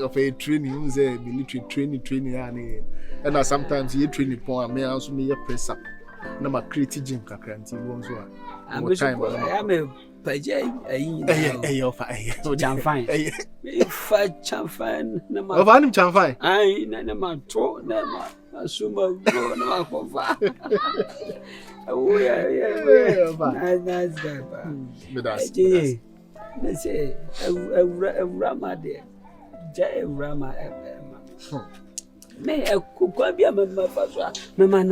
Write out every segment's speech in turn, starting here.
of a training, military training, and sometimes you train upon me also me a press up. No, my creative gym cranty ones were. I'm a Adjei, chamfine. Chamfine, no, of I'm chamfine. I never told them. Assume no, oh, yeah, that's that. They say, Awurama there, Akyerebruwaa, me a cook be a member for Mamma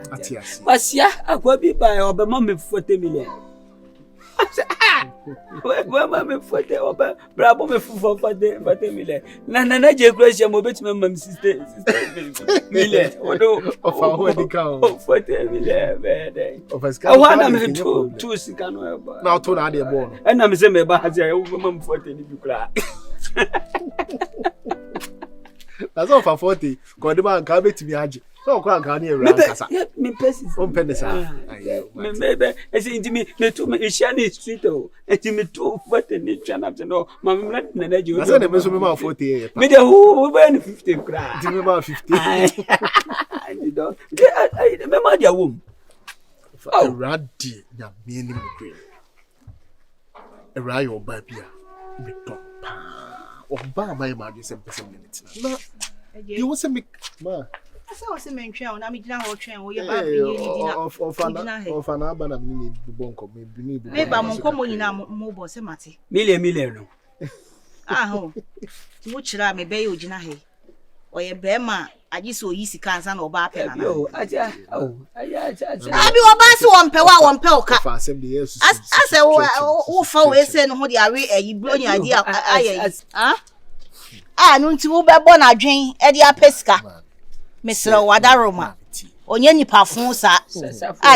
Atiasi. Wasia, I could be by over mommy 40 million. Where mammy 40 over Bravo for 40 million. Nana Adjei question will bet my sister million of our wedding count 40 million. I want them to see now to Nadia born. And I'm saying about Adjei woman 40 if you cry. That's all for 40. God, the man can't be to me, Adjei. So, can't hear me, persons on Penisa. Maybe, as intimate, me to me, Shani Street, and me too, what a nature up to know. Mamma, and you said a measurement 40. Maybe who went 50 cry. Do you remember 50? I remember your womb. Oh, Raddy, that meaning green. A riot baby, big top. Or bar my margin 7 minutes. You want to make ma. So se menhwe na me gina ho twen wo ye ba of an abana me bonko me ba mo nkomo nyina mo bo se mate million no ho wo kira me be ye ogina he o ye be ma agi so yi sika ansa na oba pe na yo aja abi oba se won pe o ka ase wo fa we se no ho de awe ayi broni ade aye no nti wo be bo na dwen e de apeska Mr. Wadaroma onye nipa fun sa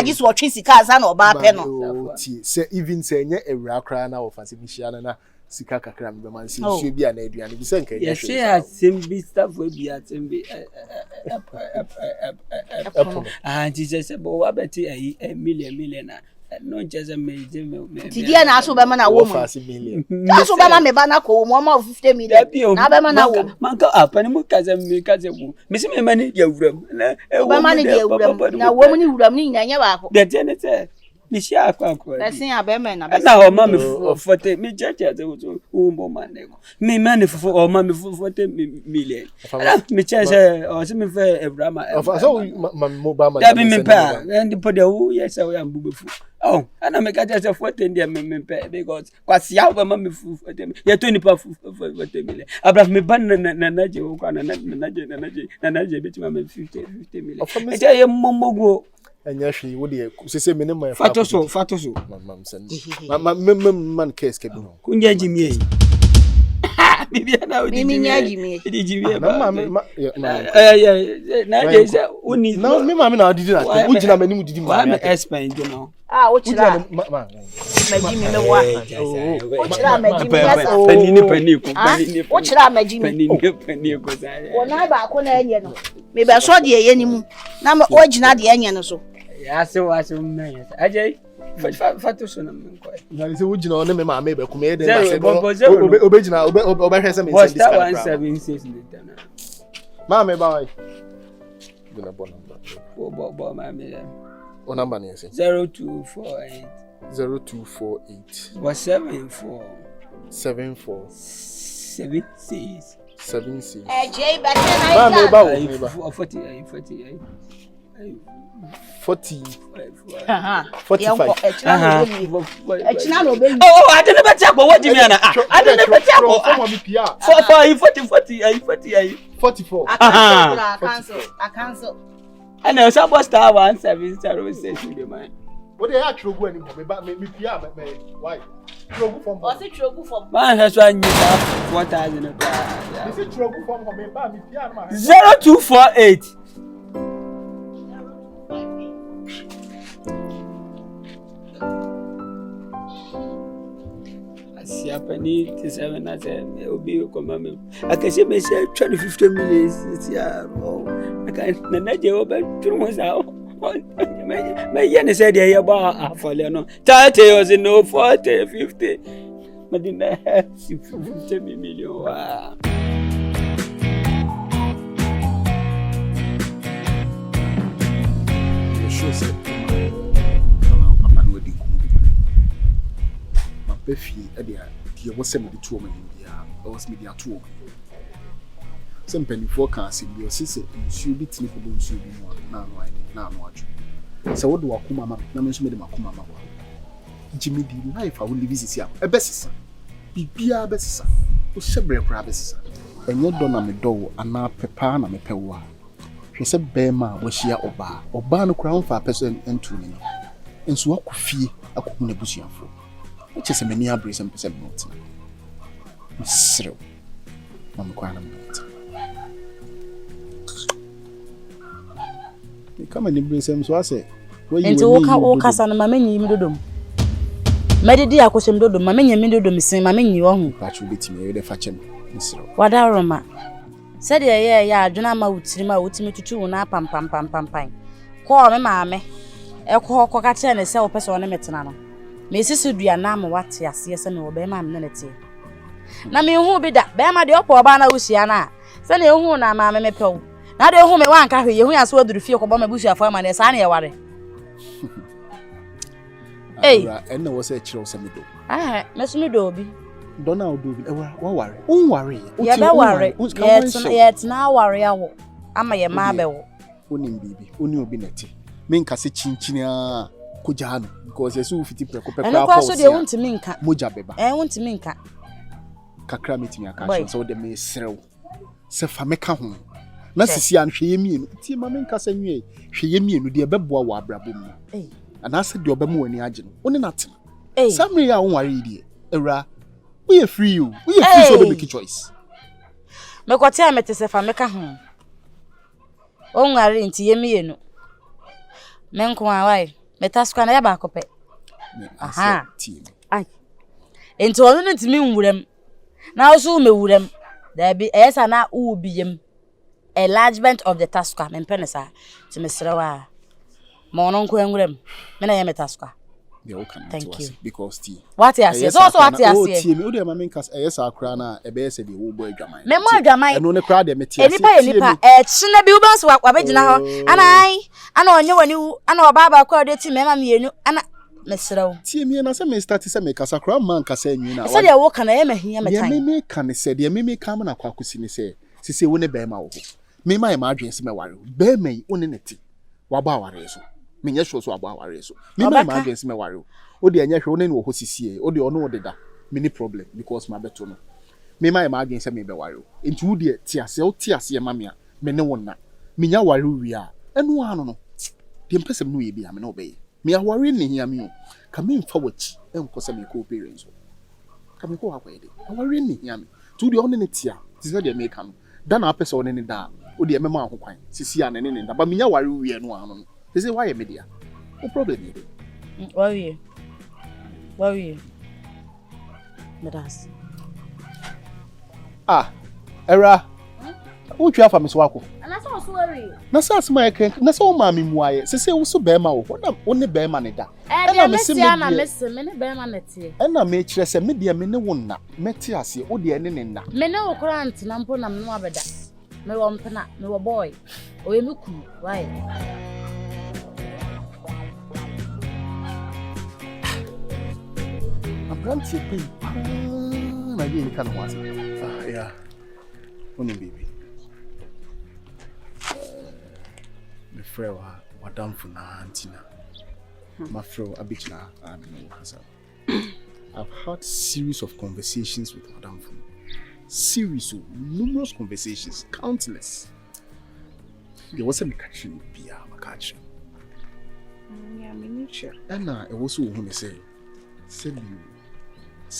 just watch sika asa na oba pe no say even say nye ewura kra na wo fa se mihia na sika kakra me be man se nsuo bi na aduane bi se nka ye say asembi stuff we bi asembi Jesus bo wa beti a million no just me ti dia na so be ma na wo mu na so be ma me ba na ko mo ma 50 million na be ma na wo manka apani mu kaze mu me se me ma ni dia wuram na e wo ma ni dia wuram na wo mu ni wuram ni nya ba ko de tene se mi sia akwa person abema na be na o ma me 40 me jaja ze wo mo ma ne ko me ma ne fofo o ma me 40 million me chese o se me fe Awurama so ma mo ba ma da bi me pa and put the who yes we am bubefu oh ana me kaja se 40 dia me pe because kwasi ya ba ma me 40 ya 20 pa 40 million abra me ban na Adjei wo kwa na Adjei beti ma me 50 million e je ye momogo Enyashi wo de sese minimum fatoso mam send man case ke bi no kunja jimie bibia na odi jimie na na Adjei se uni na me ma na odi na wo gina manim didi ma me explain you know wo chira majimi me wa wo chira majimi yes panini wo chira majimi panini ko za wona ba ko na enye no me be so de ye nimu na me o gina de enye no so ya se wa se me Adjei fatoso na me ko na se wo gina o ne me ma me be ko me de na se obe gina obe hwese me send this 176 liter na ma me ba wai gina bon number bo ma me o number ni ese 0248 76 Adjei better na ma me ba wo 40 45 echina no be oh I don't better go what do you mean I don't better go for me pia 44 I cancel and I suppose star 170 be mine what they actually go any me pia me why trogu from o se trogu from man has one you 4000 you say trogu from me ba me pia ma 0248 Siapani 7 na se obi ko mama akase me se 50 million ya oh aka na Adjei oba turu mo sa me said ya ba afole no 30 was no 40 50 madina 50 million wa sure say papa no di kumu ma befi e dia wo se me di tuo ma bia o was me dia tuo some penny for can see you see you be tini ko nsu bi mu na no ai na no aju se wo do akuma ma na me nso me de makuma ma wa jimi di life a wo live sisi a ebesisa bibia besisa o shebre kra besisa enye do na me do ana pepa na me pewa hwese bema wo hia oba no kra mfa person entu ni nso akofie akomu na busuafo eche se mani abre se mpese not misrew mam kwa na mot ni kama ni bre se so ase enti wo kasa na mamenyi mi dodom medidi akosem dodom mamenyi mi dodom sin mamenyi wo hu pachu betimi e de fa chem misrew wada Awurama said ya adwena ma wutimi tutu na pam ko me maame e ko ka kire ne se wo pese one metena no me sisi dua na ma wate ase se me wo be ma me ne te na me hu bi da be ma de opo ba na wusia na se ne hu na maame me pew na de hu me wan ka hwe ye hu ya so aduru fie ko ba ma busia fo ma ne sa na ye ware and no was a chill some do me so me do bi Donald do wa worry worry ya be worry yet na worry awo ama ye ma be wo onim bibi oni obi neti me nka se chinchini a koja no because yesu fiti preko pekra pause eno so de wontimi nka moja beba wontimi nka kakra metimi aka so de me serew se fa meka ho na sisi an hweye mienu ti ma me nka se nwie hweye mienu de beboa wo abrabom no ana se de obem wani age no oni natem samri a won ware die ewra we are free you so make a choice me kwati amete se fa meka ho o nware nti yemienu me nko awai metaskwa na ya ba kope aha ai enti onu ntimi nwuram na oso mewuram da bi esa na ubiyem enlargement of the taskwa me penesa ti mesrewa ma ono nko nwuram me na ya metaskwa. Thank you. Because tea. What you say? So what you say? Tea me o de ma men kas eyes akra na e be se de wo boy dwaman. Me mo dwaman. E no ne kra de me tea. Enipa chine bi ubanso wa begina ho. Ana onye wani ana oba ba kwa de tea me ma mienu ana mesrew. Tea me na se me start se me kasa kra man kasa enyu na. Se de wo kana ye mahia metan. Ye me kan se de me kan na kwa kusi ni se sisi wo ne be ma wo. Me ma ye ma adwen se me ware. Be me wo ne neti. Wa ba ware so. Me nya so abo aware so me ma agency me ware o de anya hwe one ne wo hosisie o de ono wo deda me ni problem because ma beto no me ma agency me be ware enti wo de tiase o tiase ma me a me ne wona me nya ware wi a eno ano no de mpesem no ye bia me no be me a ware ne hia me o ka me mfa wachi enko se me ko parents so ka me ko akwa de ware ne hia me tu de ono ne tia ti se de me ka no da na apese one ne da o de me ma ho kwan sisi a ne ne da ba me nya ware wi eno ano no. Is it why a media? No problem. Why you? Medas. Era. Who you have for Miss Wako? And I saw worry. Na sa my cake, na so mammy muaye. Se wo so be ma wo. Only be ma ne da. Na miss me ne be ma nete. And na me kire se media me ne wonna. Meti ase o de ene ne na. Me ne wo grant na mpo na me no abeda. Me wo mpena, me wo boy. O ye me ku. Why? Grant you pay. Na ye kan was. Yeah. Only baby. My friend Madam Funa Antina. My friend Abichna I've had series of conversations with Madam Funa. Series of numerous conversations, countless. There was a catching beer, catching. Yeah, miniature. And I also want to say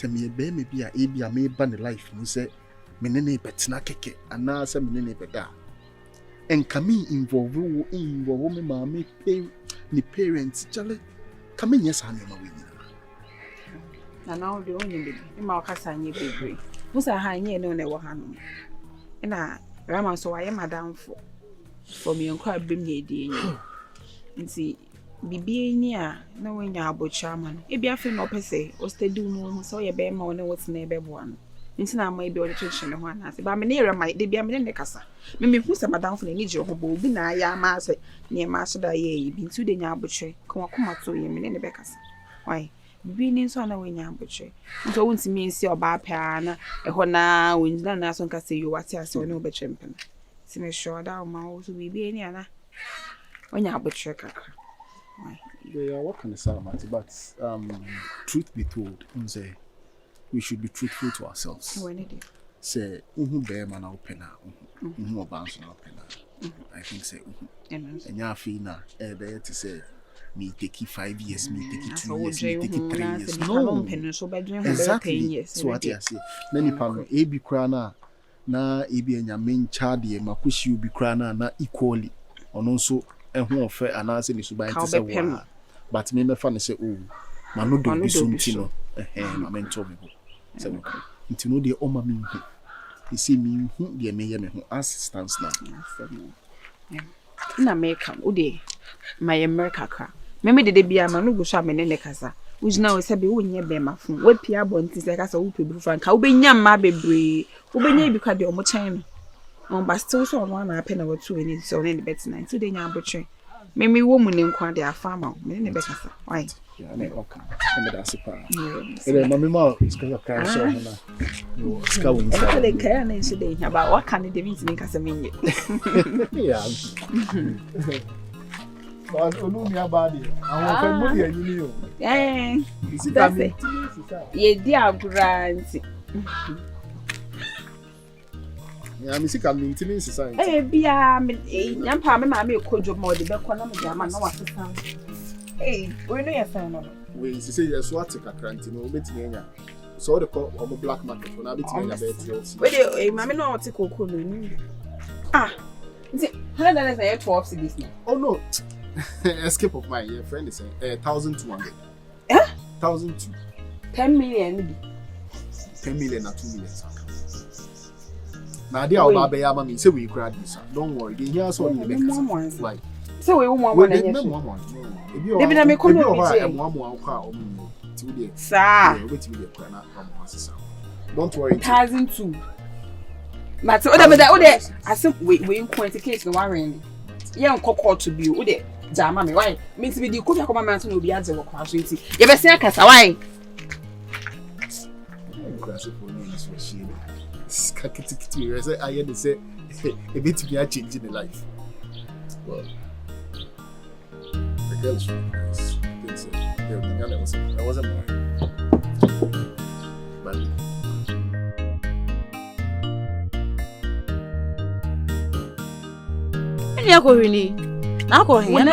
me be me bia e bia me ba ne life mu se me ne ne betina keke ana se me ne beda enka me involve me ma me pay ni parents chale ka me nyesa na ma we na na o de onye be ma o kasa nye bebre musa ha nye ne wo ha no na rama so wa ye madam for me nkwa bem ye die nyi nti bibi ni a na wanya abocha ama no e bia fe no pese o steady mu so ye be ma wona wot na e be boa no nti na ama e bi o de twetwe ne ho anase ba me ne yere mai de bia me ne kasa me hu se madam fo ni je ho bo obi na ya ma se ne ma so da ye bi nti de nya aboche ko akoma to ye me ne be kasa why bibi ni so na wanya aboche nti o wonti mi nsi oba pa na e ho na wonjina na so nka se yo wate ase ne obeche mpena ti me sure da o ma o so bibi ni ana wanya aboche kakra. Yeah, what can I say about it? But truth be told, we should be truthful to ourselves. When it is. Say, bear man open now, bounce now open now. I think say, and ya fina, there to say, me take it 5 years, me take it 2 years, me take it 3 years. No, exactly. So what I say, many people, be crana, na ebi enya main child ye makushi ubi crana na equally, and also. Who offer an answer is by the but me fan say, oh, Manu don't be soon, Tino, my mentor. So, into no, the Oma mean, you see me, the mayor who assistance now. In America, Ude, my America car. Maybe the be a man who shall in the casa, which now is a be when you bear my phone. What Pierre Bontis like us a whooping Frank, how be young, my baby, who be near because you're more time. But still so one a pen or two in it so in the bed tonight. Today, I'm butchering. Maybe woman in quite their farmer. Many better. Why? Yeah, I mean, okay. That's a part. Mamma is going to carry on. No, scouting. I can't today about what kind of divinity make us a minute. Yeah. But only about it. I want to you. Eh, that's it. Ye dear grant. Yeah, I'm sick of maintaining society. Eh, bia me nyampa me ma me kojo mo de be kona me jama na wasesa. Eh, we no yesan no. We say yes what take akranti no betimi enya. So the call on black market for na betimi enya be TLC. We dey ma me no take kokolo ni. Ah. Nti $100 na 12 cedis now. Oh no. Escape of my friend is saying 1,200. Eh? 1,200. 10 million. 10 million na 2 million. Now, dear Alabama, say we cried this. Don't worry, the years on the next like. So we won't want to. If you are a more sir, don't worry. 1,002. But I said, we point case no worrying. Young cocoa to be with it. Jama me, why? Means to be the cook of man will be at the work. You ever say, why? I had to say a bit to be a change in the life. Well, the girl's really nice. I wasn't married. But I go really. I go here.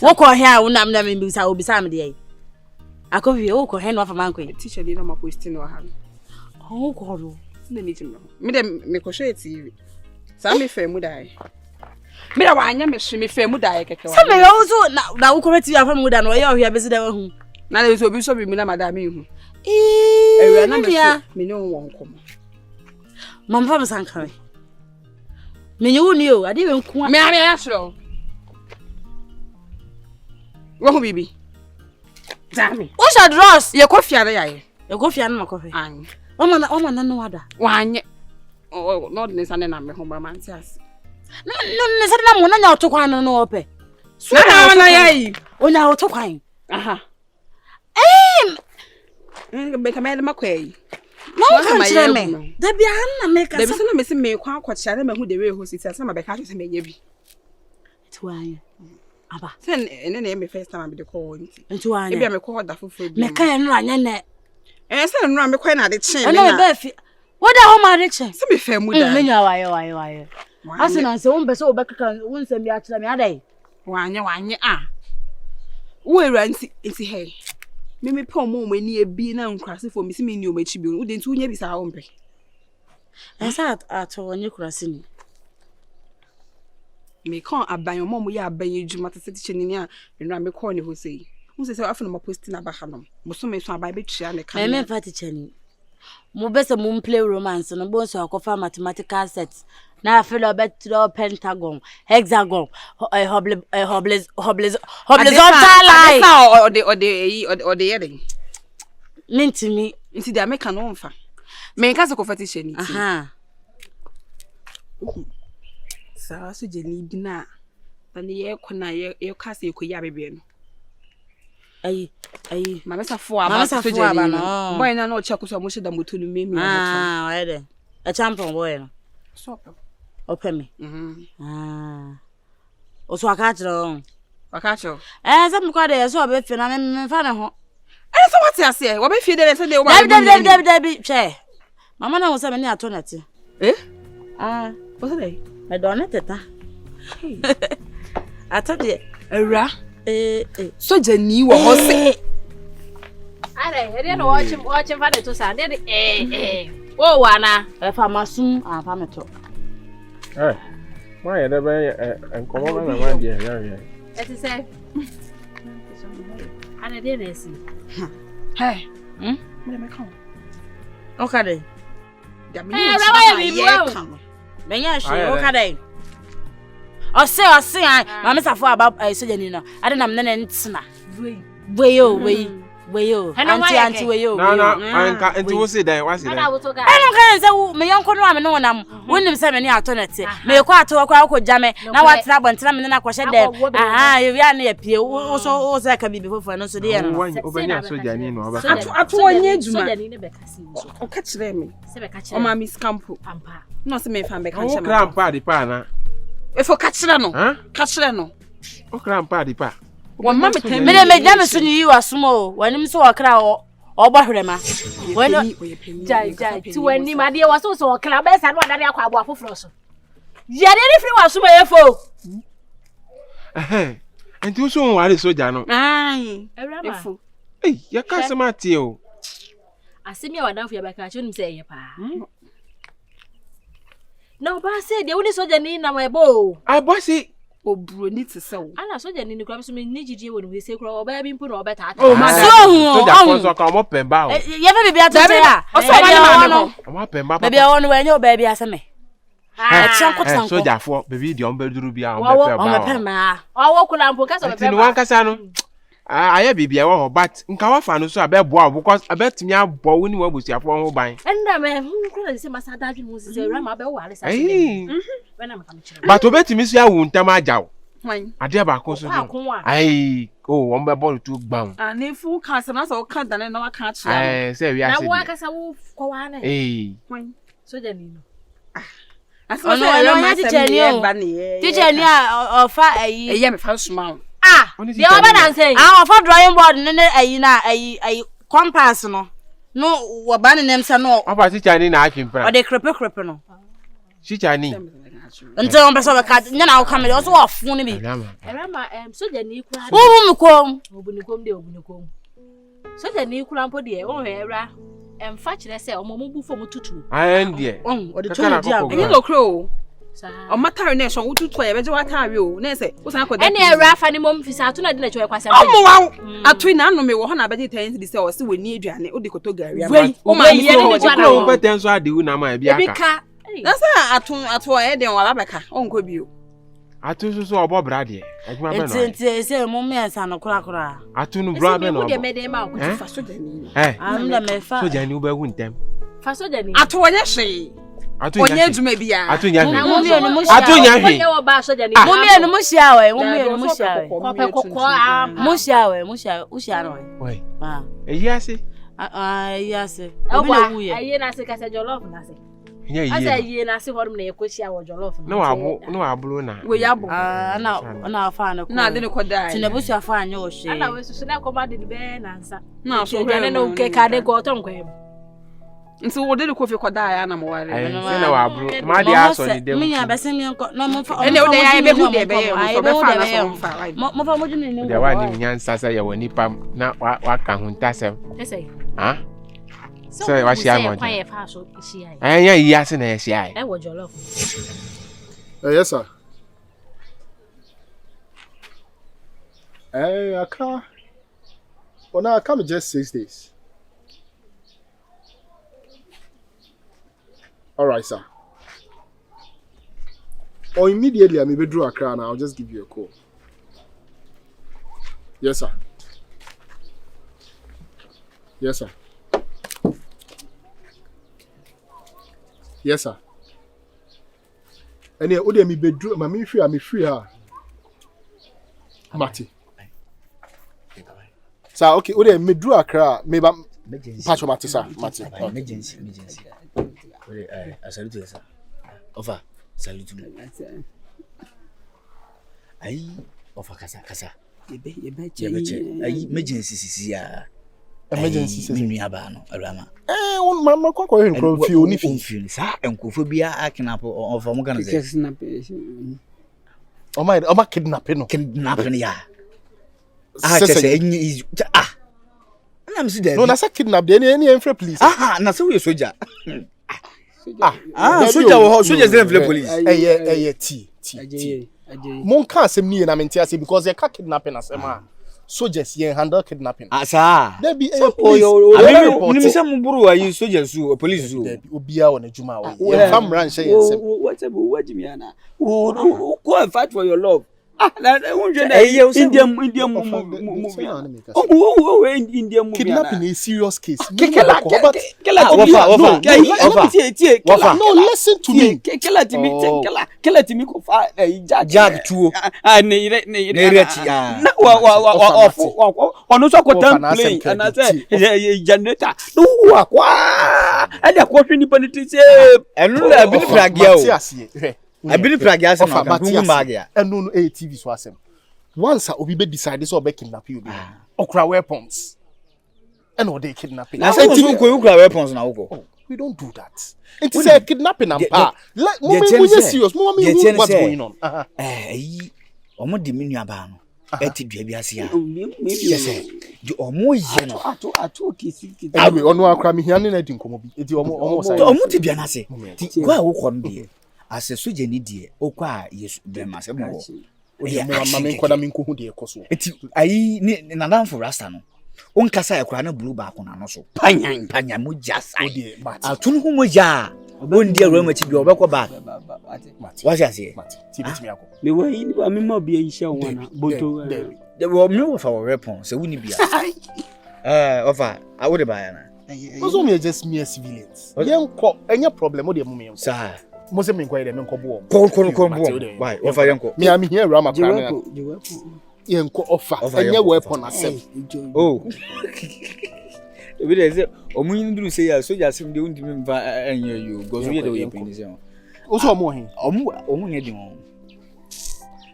What call here? Unam na me bisa obisa me dey. I go here. O ko hen wa fa man ko. Teacher dey na ma question wa ha. Oh God. Me ko show TV. Sa me fa mu dai. Me da wa anya me hwe me fa mu dai keke wa. Sa me yo so na wo ko TV afa mu da no ye ohia bezi da wa hu. Na le so bi so bi mu na madam hu. Ewura na me no won komo. Mam fa me sankan. Me nyu ni o, ade we nku. Me ya sro. Wo hu bibi. Dami. Wo sha dross. Ye kofi ara ya ye. Ye kofi ana ma kofi. An. Oma na no wada. Wanye. Oh, not necessarily na me ho ba man tias. No necessarily na mo na nya otokwan no ope. So na ya yi. Onya otokwan. Aha. Be kamele makwai. No kan chire me. Da bia na me ka. Da bi se na me se me kwa akwacha na me hu de we ho sisi asa ma be ka cho se me nya bi. Tuanye. Aba. Sen ene na me first time be de call nti. Tuanye. E bia me call da fofo bi. Me ka ya no anya na. Se no me kwa na de chen. Na be fi. What da ho ma de chen? Se me fa mu da. Me nya waye. Ase na se wo be se wo be kaka wo nsem bi a kire me adai. Wanye ah. Wo era nti hey. Me pe omo mani ebi na nkrase fo me se me ni o machi bi wo de nti wo nya bi sa wo mpe. Esa ato onye kurase ni. Me kan aban omo mo ya aban ejuma te seti chenini a me me call ni ho sei. Mo se afa no ma post na ba hanom. Mo so me so aban be twia ne kan. Me party chani. Mo bese mo play romance no bo so akofa mathematical sets. Na feel obetro pentagon, hexagon, horizontal line. Or the heading. Nintimi. Nti they make no mfa. Me nka se ko fetish ni ti. Aha. Sa so je ni bi na. Na ye kona ye ka se ko ya bebe no. Ayi. Mama sa fo aba so je ni. Boy na no check so mo she da moto no memi. Ah, why there? A champion boy no. So. Open me. Oso akachiro. Akachiro. Say me kwa dey so be fi na me fa ne ho. So what you say? What be fi dey say dey wo. Dabi che. Mama na wo say me ni ato nete. What's that? Me don teta. Ato de Ewura. So jani wo ho se. Are, here no watching fa dey to sa. Dey wo wana. E fa masum fa me to. Why are there and come on and around here? That is say. Ana dey na si. Hey. Me come. Okay dey. Benya she okay dey. O say mama safo about sojani no. Ade na me na ntsena. Weyo. Anti weyo. No, anka enti wo say dan, what say dan? Eno kan say me yanko no am no wonam. Wonim say me ni atonete. Me ko ato kwa akogya me na watena bontena me na kwhye dem. Ye wi na ye pie. Wo so ka bibi fofo no so de ye no. Obanya sojani no oba. Ato onye adwuma. Sojani ne be kasi so. O ka kire me. Se be ka kire. O ma mi scampo. Ampa. No se me fa be ka kire me. O krampa di pa na. Efo ka kire no. Ka kire no. O krampa di pa. One mama me me so ni wasumo wanim so okra ogbahwerema weno jai ti wani ma de waso so okra be sa no adare akwa abo afoforo so ye de free wasumo yefo enti wo so ware soja no efo ya ka sema tie o asemi a wadanfo ya be ka chonim se ye pa no ba se de woni soja ni na ma ebo bossy obro ni te se wo ana soja ni kura so me ni jiji woni we se kura oba bi mpo na oba ta so soja so ka mo pemba o ye fa bibia to te a o so ma no mo pemba papa bibia wonu we nya oba bia se me chanko soja fo baby di on be duru bia on be pemba o me pemba o kula mpo ka so be pemba wan kasa no aya bibia wo ho but nka wa fa no so abeboa because abetimi abo woni wa busiafo ho ban enda me kura se masada adwin mu se Awurama be wale sa wena me kam kire but obetimi so awu ntam ajaw wan ade ba ko so ai won be ball tu gbam anefu ka se na so ka dane na wa ka kire se wi ase na wa kasa wo ko wa na wan soja ni no aso se ya teacher ni ofa ayi eye me fa suma they over than saying for drawing board ne ayi na ayi compass no wo ba ne nem se no oba teacher ni na atwempra o de krepe no teacher ni nti on beso be ka nya na wo kamele o so ofun ne bi Awurama soja ni kura wo mu kom obunikom de obunikom soja ni kura mpo de o hwera emfa kire se o mo bu fo mu tutu ndie o de to di am enyi go kro o matare na so wututu ya beje watare o na se wo san koda ene Awura fa ni mom fisa ato na de na chwe kwasem o mo wa atui na anome wo ho na beje 10 di se o se woni aduane o de koto gari ama o ma ye ni jwana o peten so ade wu na ma bia ka na sa atu e de wa babeka o nko bio atu so obo brade adwuma be no enti se mom me ansa no kura atu no brade no o de me de ma ko fa soja ni am da me fa soja ni wo ba wu ntem fa soja ni atu onye hwe onye adwuma bia atu nya hwe atu nya hwe onye wo ba soja ni mumie no mushia we mushia ushia no we eyi ase eyi ase obi na wuye eyi na ase ka se jollof na se nya yi asa eyi na ase horum na yekohia wo jollof no abulu na we yabo na fa na ko na de ne koda tinebusu afa anya o hwe ana we susu na koma de be na nsa na so hwe no ke ka de go to nkwem nti wo de ko fi koda ya na mo ware se na wa abulu ma de aso ni dem me nya be se me nko no mo fa ene o de ya be hu de be ye so be fa na so fa mo fa mo dwene ni de wa ni nyansa sa ye woni pam na wa ka hu ntasem ese so wa shi amon kwa ye fa so shi ai nya yi ase na ye shi ai wo jollof yes sir I come just 6 days. All right, sir. Or immediately I may be draw a crown. I'll just give you a call. Yes, sir. Yes, sir. Yes, sir. And yeah, me bedroom. I'm free. Mati. Sir, okay. Ode me draw a crown. Me patch Mati, sir. Mati. Emergency. I salute you, sir. Offer. Salute me. Ayi, offer kasa. Yebe. Ayi, emergency ya. Emergency Mimi abano, Awurama. On mama kwa hen feel ni feel. Sa enkofo bia akinapo offer mo kana ze. Oma kidnapping no. Kidnapping ya. Kese enyi I'm see there. No, na say kidnap dey any enfre police. Na say we soldier. Soldiers dey enfre police. T. Mon can asem ni na mente ase because they can kidnapping asem a. Soldiers yen handle kidnapping. Sir. There be police. Say mo buru ayi soldiers su police su. Obia won adwuma wo. Ye fam ran hye yensem. What me ana? Go and fight for your love. Indian movie. Indian movie. Kidnapping is a serious case. No, listen to me. I been pragia say no TV so asem. Once obi be decide so be kidnap you. Okra weapons. And all they kidnapping. Na say you okra weapons na ugo. We don't do that. It is a kidnapping and pa. Let me serious. What's going on? Omo di menu aba no. Eti dua bi ase ya. Yes. Di omo ye no. Ato kisi. Awe ono akra me hiane na di nkomo bi. Eti omo say. Omo ti dua na se. Ti kwa wo ko no de. Ase soje ni die okwa yesu be ma se mo wo mama me nkoda me nkohu de ekoso eti ayi ni nadanfo rasta no onkasa ekura na blue ba ko na no so panyan mo jasa odi mati atun hu mo ja ondi Awurama ti bi obekọ ba wa sia se ti bitimi akọ me wa yi ni ba me ma bia hia wona boto de wo me wo fa wo weapon se woni bia ofa awode ba ya na also me just mere civilians yenko enya problem o de mo me sa Mose me nkwai de me nko bo why offer yenko me am here Awurama kra yenko offer enye weapon asem we dey say omunyi nduru say ya soldier sim de undimi mva enye you go so ye de we pin say o so omo hin omu ne di won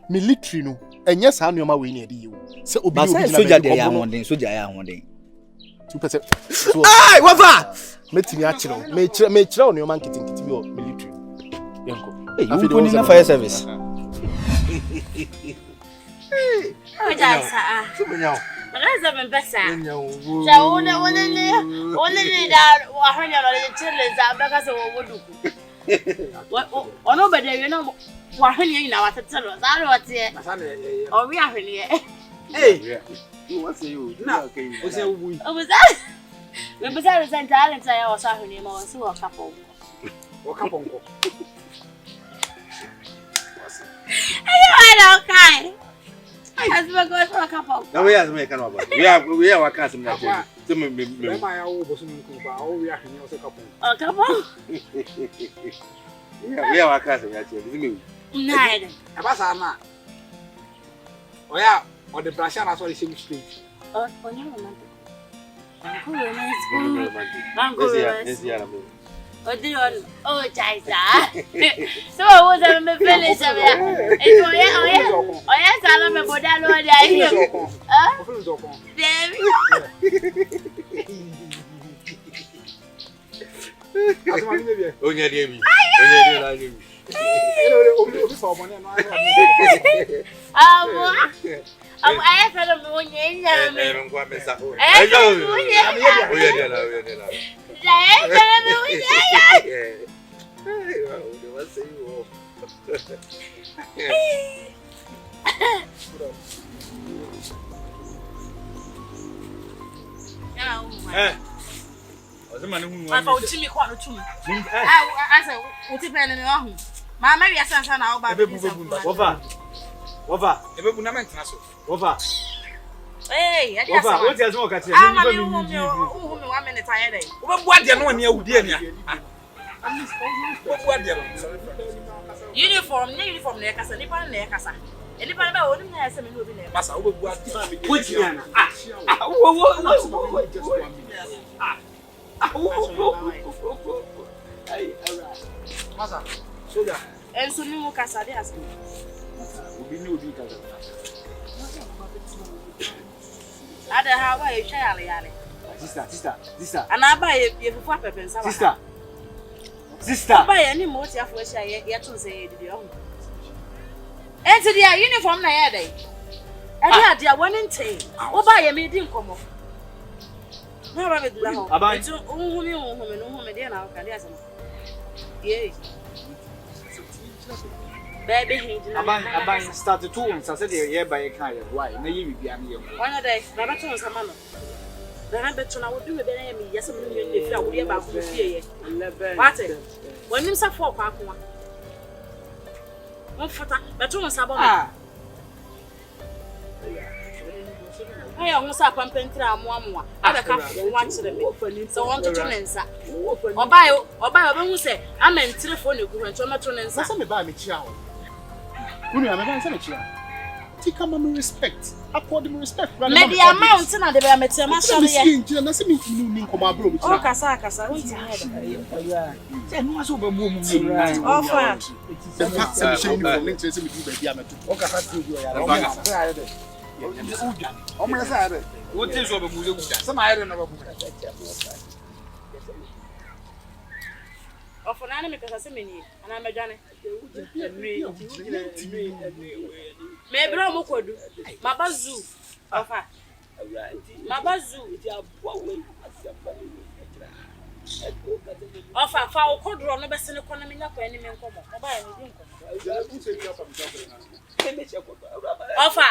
military no enye sa anuoma we ni edi yi se obi obi na soldier de ya honden soldier ya honden 2%. Ai wafa metimi a kire me kire onuoma nkitikiti bi o military yenko afi de won na fire service Ojasa Raza mbesa ja one da wa hanya no chile za baka se wo woduku ono bede we no wa hanya ina watetelo za ro tie o wi ahwele what say you na o say ubu o buza we buza re talent ya wa sa ahwele ma won wa kapo nko ayo ala kai as we go for a couple. Now we are making about. We are casting that. My old bosom ba o we are here also couple. A couple? Yeah, we are casting that. This me. Nine. Abasa na. Oya, on the brush na so the same street. Oh, on your Uncle. Yes, yeah. Oh, Jaisa. So I was on the village of it. Oh, yes, I love my dad. I fell on one year. Ozema ne hu I found Jimmy Kwano too. I said, what if I know? My Mary Assan, I'll buy Over. Ebebu na mentina so. Over. Hey, I just what you smoke at you? I'm a new 1 minute tired. What you know near Udia? What Uniform near Casa, Nippon near Casa. Anybody wouldn't have some moving there. Massa, which Yana? Massa, so that. And so you Casa, they ask me. We knew because I don't have a Charlie. Sister. And I buy it if you pop up and Sister. Buy any more of which I yet to say it. Enter their uniform, I had a. And I had their 1 in 10. Oh, buy a meeting come off. No, I will do that. About you, woman, dear, now can yes. Yes. Baby, I started 2 months. I said, yeah, by a kind of why. May you be a meal. 1 day, Rabaton, some man. Then I bet you I would do a baby. Yes, a million if I would be about to see it. When you say 4 park one. But you must have I almost have Pantan more. Other couple watch them. So want to turn inside. Or buy a woman say, I'm in telephone you go and turn and some buy me chow. Who am I saying? Take a man respect. Accord him respect. Maybe a mountain and the amateur must have been. Come on, bro. Oh, Casacas, I was over woman. Oh, fine. The fact I'm showing you for links to be diameter. Okay, what is over Muzo? Some iron over of an enemy because I mean, and I'm a Johnny. Maybe I'm could do my bazoo. My bazoo. Of a foul could run a best in economy up for any man. Offer.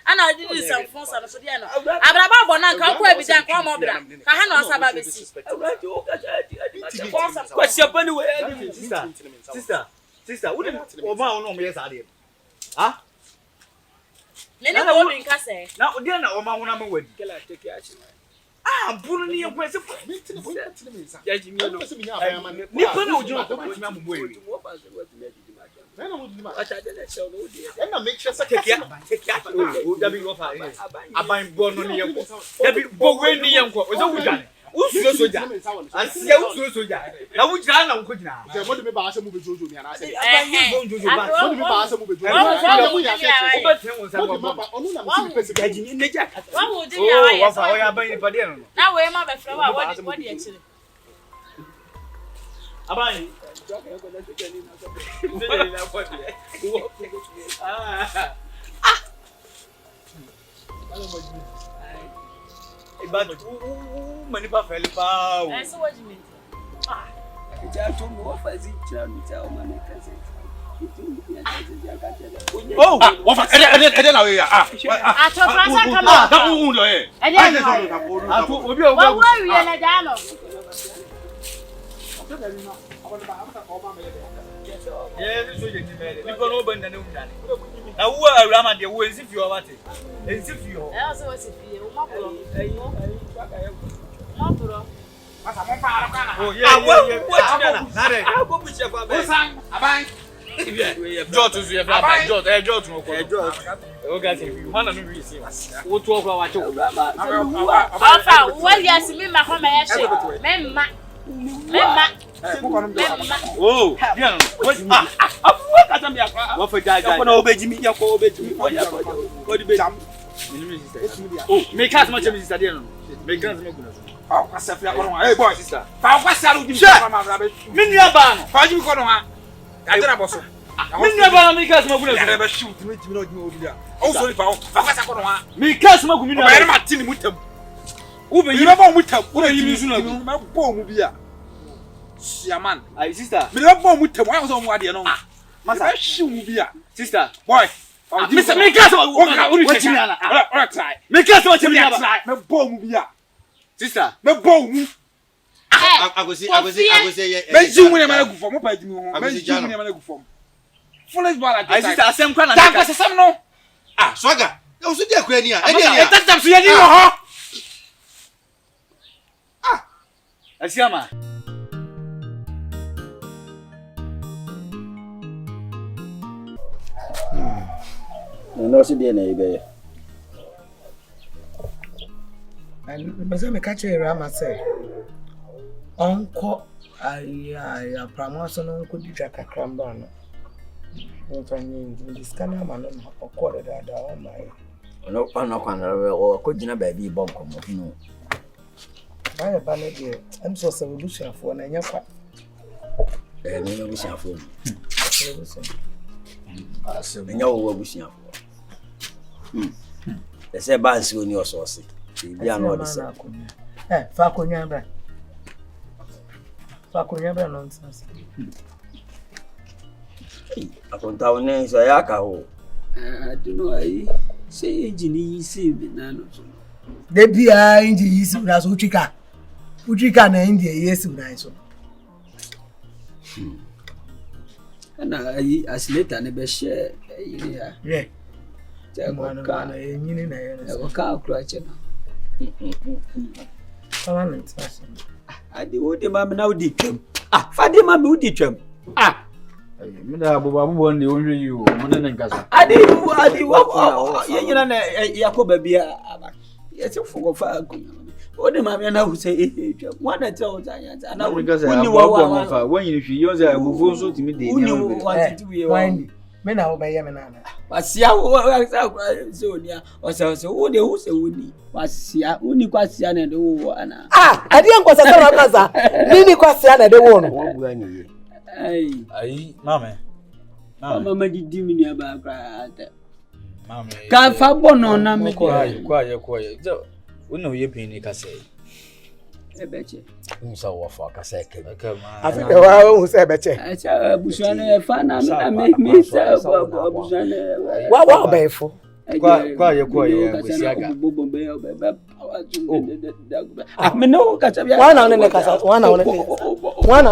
And I did some phones and so Diana. Abraba and come where we can come over. Kahano Sababisi. What's your penny way? Sister, wouldn't Obama know me as I did? Ah? Now, again, Oma would take care. Ah, pulling your question. But many fell foul. So what do you mean? Ah, it's told me what is it? Tell me, oh, what? I don't know. Now, Awurama, the way is if you are what? As if you are. Also, if you are. Oh, yeah, what? George, you have George. Okay, if you want to receive us, what 12 hours? What yes, me, my home, oh, yeah, what for guy? Obey me, oh, make as much as I did. Make as much as oh, what's up? Hey, boy, sister. What's up? Miniaban, how do you call her? I don't know. Miniaban, make us more good. I never shoot me to know. Also, if I was make us more good. I'm not with them. Uber, you never with them. What are you using? Siaman. Ayi sister. Me don't bomb with them. Why was on what they know? Masa shoe bia. Sister. Boy. Mr. Me gas what you na. All try. Me gas what you na. Me bomb bia. Sister. Me bomb. I go see. Me zoom when I go for mo pa di me ho. Me zoom when I go for. Foolish ball at. Ayi sister asem kwa na. Da kwa sesam no. Swaga. You so dey akwa ni a. E tata so ye ni ho. Asiama. No se dey na ibe. Mbese me catch Awurama say. Onko ya promotion no nko didwa kakramba no. Ntanyi ndiskana ma no okọ da o mai. Ono kwa na o ko gina ba bi bom komo no. Baya ba ne de am so se busuafo na nya kwa. Ni no busuafo. Nya wo busuafo. Ese ba nsi oni osose. Bi an o de se. Fa konya bra. Fa konya bra nonsense. Akonta one so ya ka ho. I don't know I say engine isi na no so. De bia engine isi na so uchika. Uchika na India yesi na so. Na ai asileta ne be share ya. Yeah. Ka na enyini na ye. O ka akura che na. Parliamentasa. Adi wo de ma na odi twam. Fa de ma me odi twam. Me da abubo ndi wonhwe yi o mo ne nkasa. Adi wo ye nyina na yakoba bia aba. Ye se fugo fa akunya. O de ma me na hu se twam. Wana tell o tanya na uni wa fa wanyi hwi yo za abubo so timi de ni uni wa titi we wa. Me na wo ba ye me na na. Wasia wo sa so onia o se wo de hu se woni. Wasia uni kwasia na de wo ana. Adi an kwasa sa kasa. Nini kwasia na de wo no. Wo bu ani ye. Ai mama. Mama di mi ni aba kra ta. Mama. Ka fa bono na me kwa ye. So wona ye pin ni kasa. Ebeche. Nsa wo fa kasa ke. Afika wa hu se ebeche. Acha bushana fa na me sa bushana. Wa befo. Kwa ye besiaga. Bobo be me no kacha bia. Wana ne kasa, wana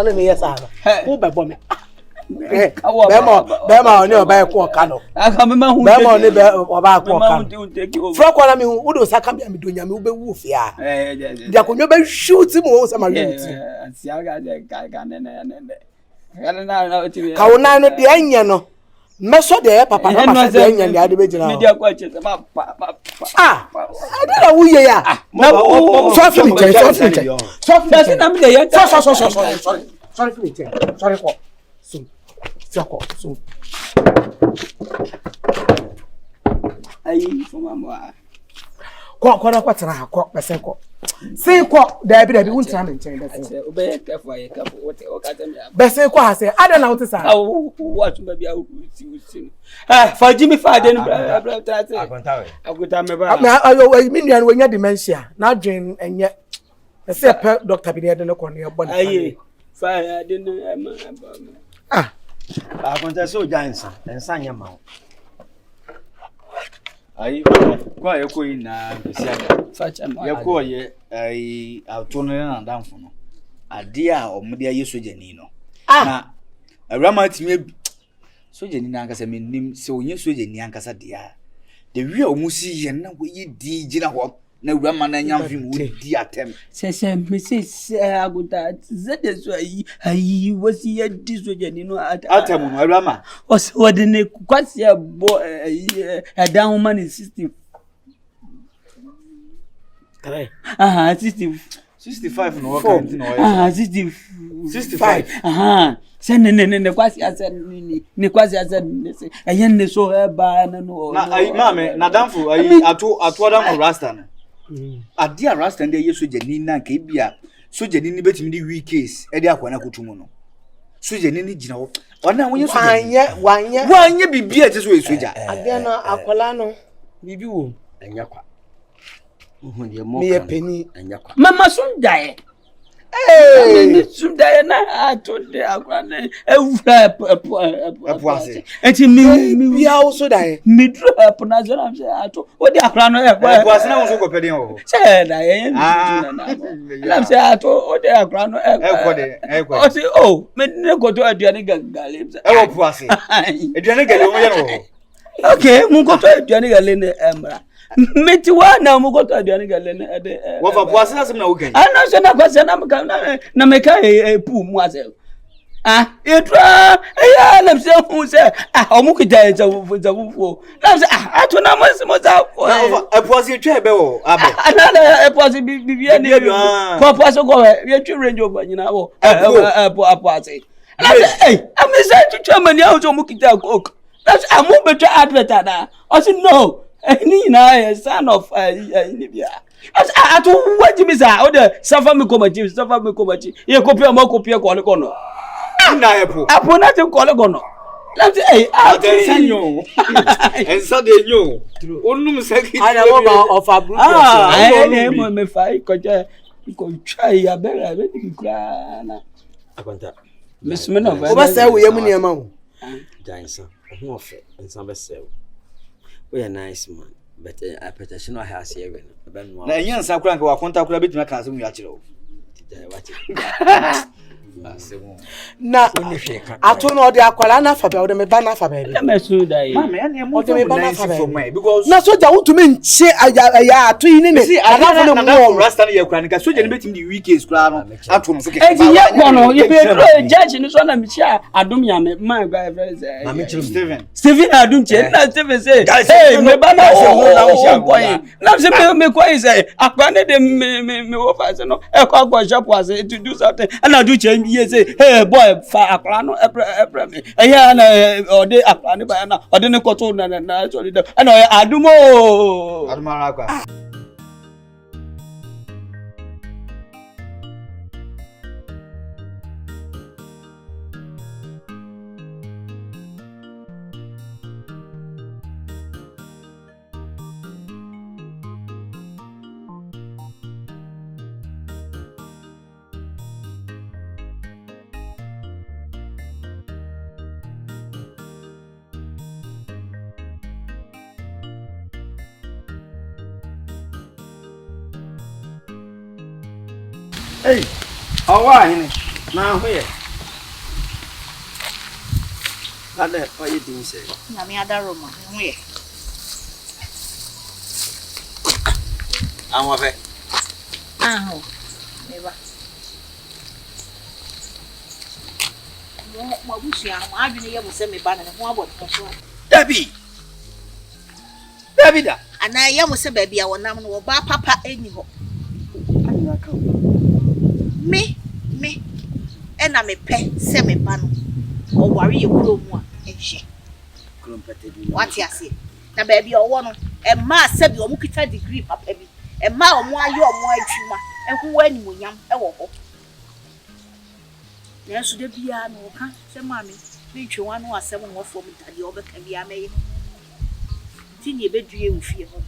ne yesa. Wo be bo me. Bema oni oba ko ka no. Aka me ma hu. Bema oni be oba ko ka. Fra kwa na me hu, wo do saka bia me do nya me wo be wu fia. Dia ko nyo be shoot mu wo sama shoot. Asiaga ka ne. Na ti. Ka wona no de anya no. Meso de papa na papa de anya de ade be gina. Media kwa che ma pa. Ade la wuye ya. Na so fi mi che. So na me de ya. Sorry fi mi che. Sorry ko. So. Ayi fo mama. Ko na kwatara ko pese ko. Say ko da bi wuntra me nchen da so. Obey careful ye careful what o ka tell me. Be say ko ha say ada na wuti sa. What me bia usi. For Jimmy fa den bra tra say. Akonta me ba. Ayo mi nua no nya dementia. Na dwen enye. E say pe doctor bi ne de no ko ne bo ne. Ayi. Fa den Akonta so jansa. Ensa nya ma. Ai kwa ye ko ina besiaga. Facha ma. Ye ko ye ai autono na danfo no. Ade a omde aye sojani no. Na Awurama timi sojani na ankasa menim se onye sojani ankasa de a. De wi a omusi ye na wo ye di gina ho na Awurama na nyamfi mu di atem. Se me se aguta zede so ayi wasi ye di sojani no Atem no Awurama. O de ne kwasi abo dan woman 60. Kare. 65 no work no ya. 65. Se ne kwasi asa ni kwasi asa se ayen ne so ba na no. Na ai mame na danfo ai ato danfo rasta na. Ade a rasta ndi ye sojani na ka bia sojani ni betimi di week case e de akwana kutumu no. Sojani ni gina ho. Ona wonye sojani. Wanye bibia te so e soja. Ade na akwala no bibi wo. Enya kwa. Uhun ye mo. Me ye peni. Enya kwa. Mama son dae. Hey, Sudana, I told the Akran, a poise. And me also die. Me drew up on as I told what the Akran was now so compelling. Said I am. I'm saying I told what the Akran. Oh, me go to a Janiga Gallips. Oh, poise. A Janiga. Okay, Mungo to a Janiga Lene Emra. Metiwa na mugoto aduane galene ade wo fa poase na sem na wokan ana so na kwase na meka pu mu ase etra ya na se hu se omukita zafufu na se ato na mo zafufu na poase twa be wo abe ana poase bibia ni ko poase ko we twi range over nyina wo poase na se amesa twa mani a so omukita ko na se amu betwa advert na o se no any na son of Libya. As I told what you miss out there, suffer me comachi, you copy a more copy a colicono. Upon that you call a gono. Let's say, I'll tell you. And so they knew. Only second I know of a brute. I am a fight, you could try a better, I bet you cry. I want that. Miss Mino, what's that we are among Janson, no fit, and some best. We are nice man, but I petition our house here. Na yen sakura nka wakonta kura bitima kan asem yachiro. Na ato no de akwala na fa be o de me ba na fa be. Na mesu dai. Mama ya na mo de ba na fa be because na soja wutumi nche ya ato yi ne adafo no mo rasta na yakura nka soja ne betimi di weekends kura no ato no so ke. E ji ya kono ye be judge ni so na mi chia adum ya me man gba every say. Na me chiro Steven adum che na Steven say hey me ba na o boy. Na se me kwai say akwa ne de me offer say no e kwa go shop was to do something and I do change ye say hey boy fa akwa no epre me e ya na o de akwa ne ba na o de ne koto na so de and adumo adumara akwa. Hey, how are you? Now where? Ada what you doing say? Na me ada Roma. Where? Anwa fe. Aho. Eba. Mo busia, mo adwene ye mo se me ba na ho abot so. Dabi da. Ana ye mo se ba bia wonam no wo ba papa eni ho. Me ena me pe se me ba no o ware ye kuro mu a ehye Kuro mpete bi what ya say na ba bia owo no e ma se bi o mu kita degree papa bi e ma o mu aye o mu atwuma e ho wani monyam e wo ho na so de bia no ka se ma me ntwewa no asem wo fo mu dade o be ka bia me ti ni be due wo fie ho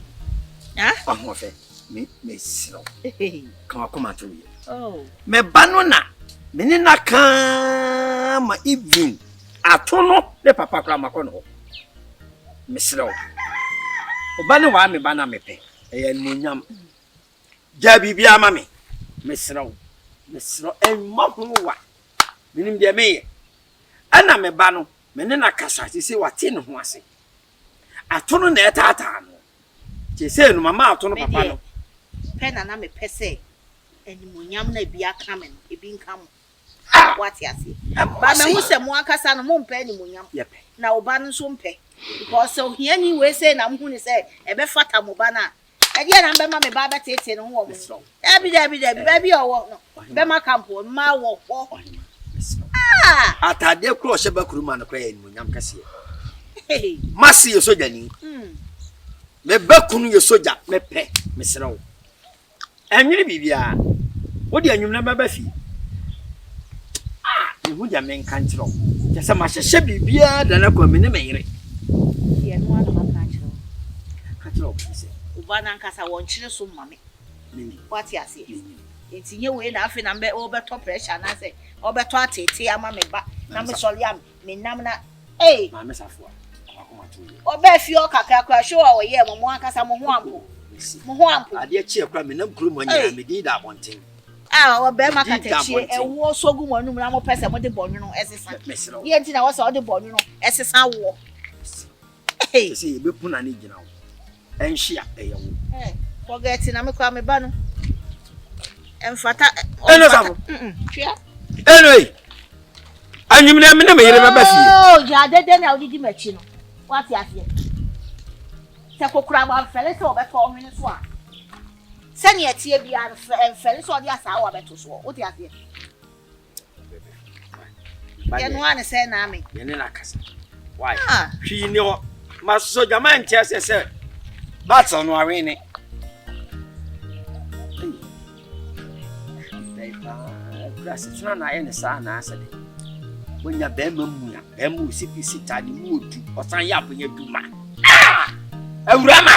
ahwo fe me siro kan akoma to ye oh me bano na me ni na kan ma even atono le papa kra makono ho me siro obane wa me bana me pe e ya munyam ja bibia ma me siro en ma ho wa minim de me ana me bano me ni na kasa ti se wate ne ho ase atono na etata no je se no mama atono papa no pe na me pese eni monyam na bia kamen ebi nkam what ya say ba me hu se mo akasa no mo mpe eni monyam na oba no so mpe because so here ni we say na mo hu ni say e be fata mo ba na e dia na be ma me ba betete no ho mo dabi owo no be ma kampo ma wo ho atade kro hye ba kuruma no kra eni monyam kase masi ye soja ni me ba kunu ye soja me pe me serawo enwiri bibia wo di anwum na ba fi ehu dia men kan kiro ya se ma hye bibia da na kwa me ne meyire ye no ana ma kan kiro se uba na nkasa won kire so mame what ya say Enti nye we na afi na mbe obeto pressure na say obeto atete ama me ba na me sori am me nam na ma me safo akoma to ye obe fi o kakra kwa show a we ye mo akasa mo ho ampo ade chi akra me nam kuro mo nya me din da bonten obe makatachie ewo sogu mo num na mo pese mo de bonnu no esesa ye nti na wo so de bonnu no esesa wo se be puna ni gina wo enhia eyewo forget na me kwa me ba no emfata eno safo anyway anyumne me na me yere baba fie ja dede na odidi machi no what ya fie se kokura ba fele se obeto ohwene so a se ne etie bia fele so odi asa wa beto so what ya fie ye no ane se na me ye ne na kasa why hwi ni ho maso jama ntia se battle no awene Gracias, na ye ne sa na asade. Wonya be mamu ya, be mu sipisi tani mu odu, osan ya bonya duma. Awurama.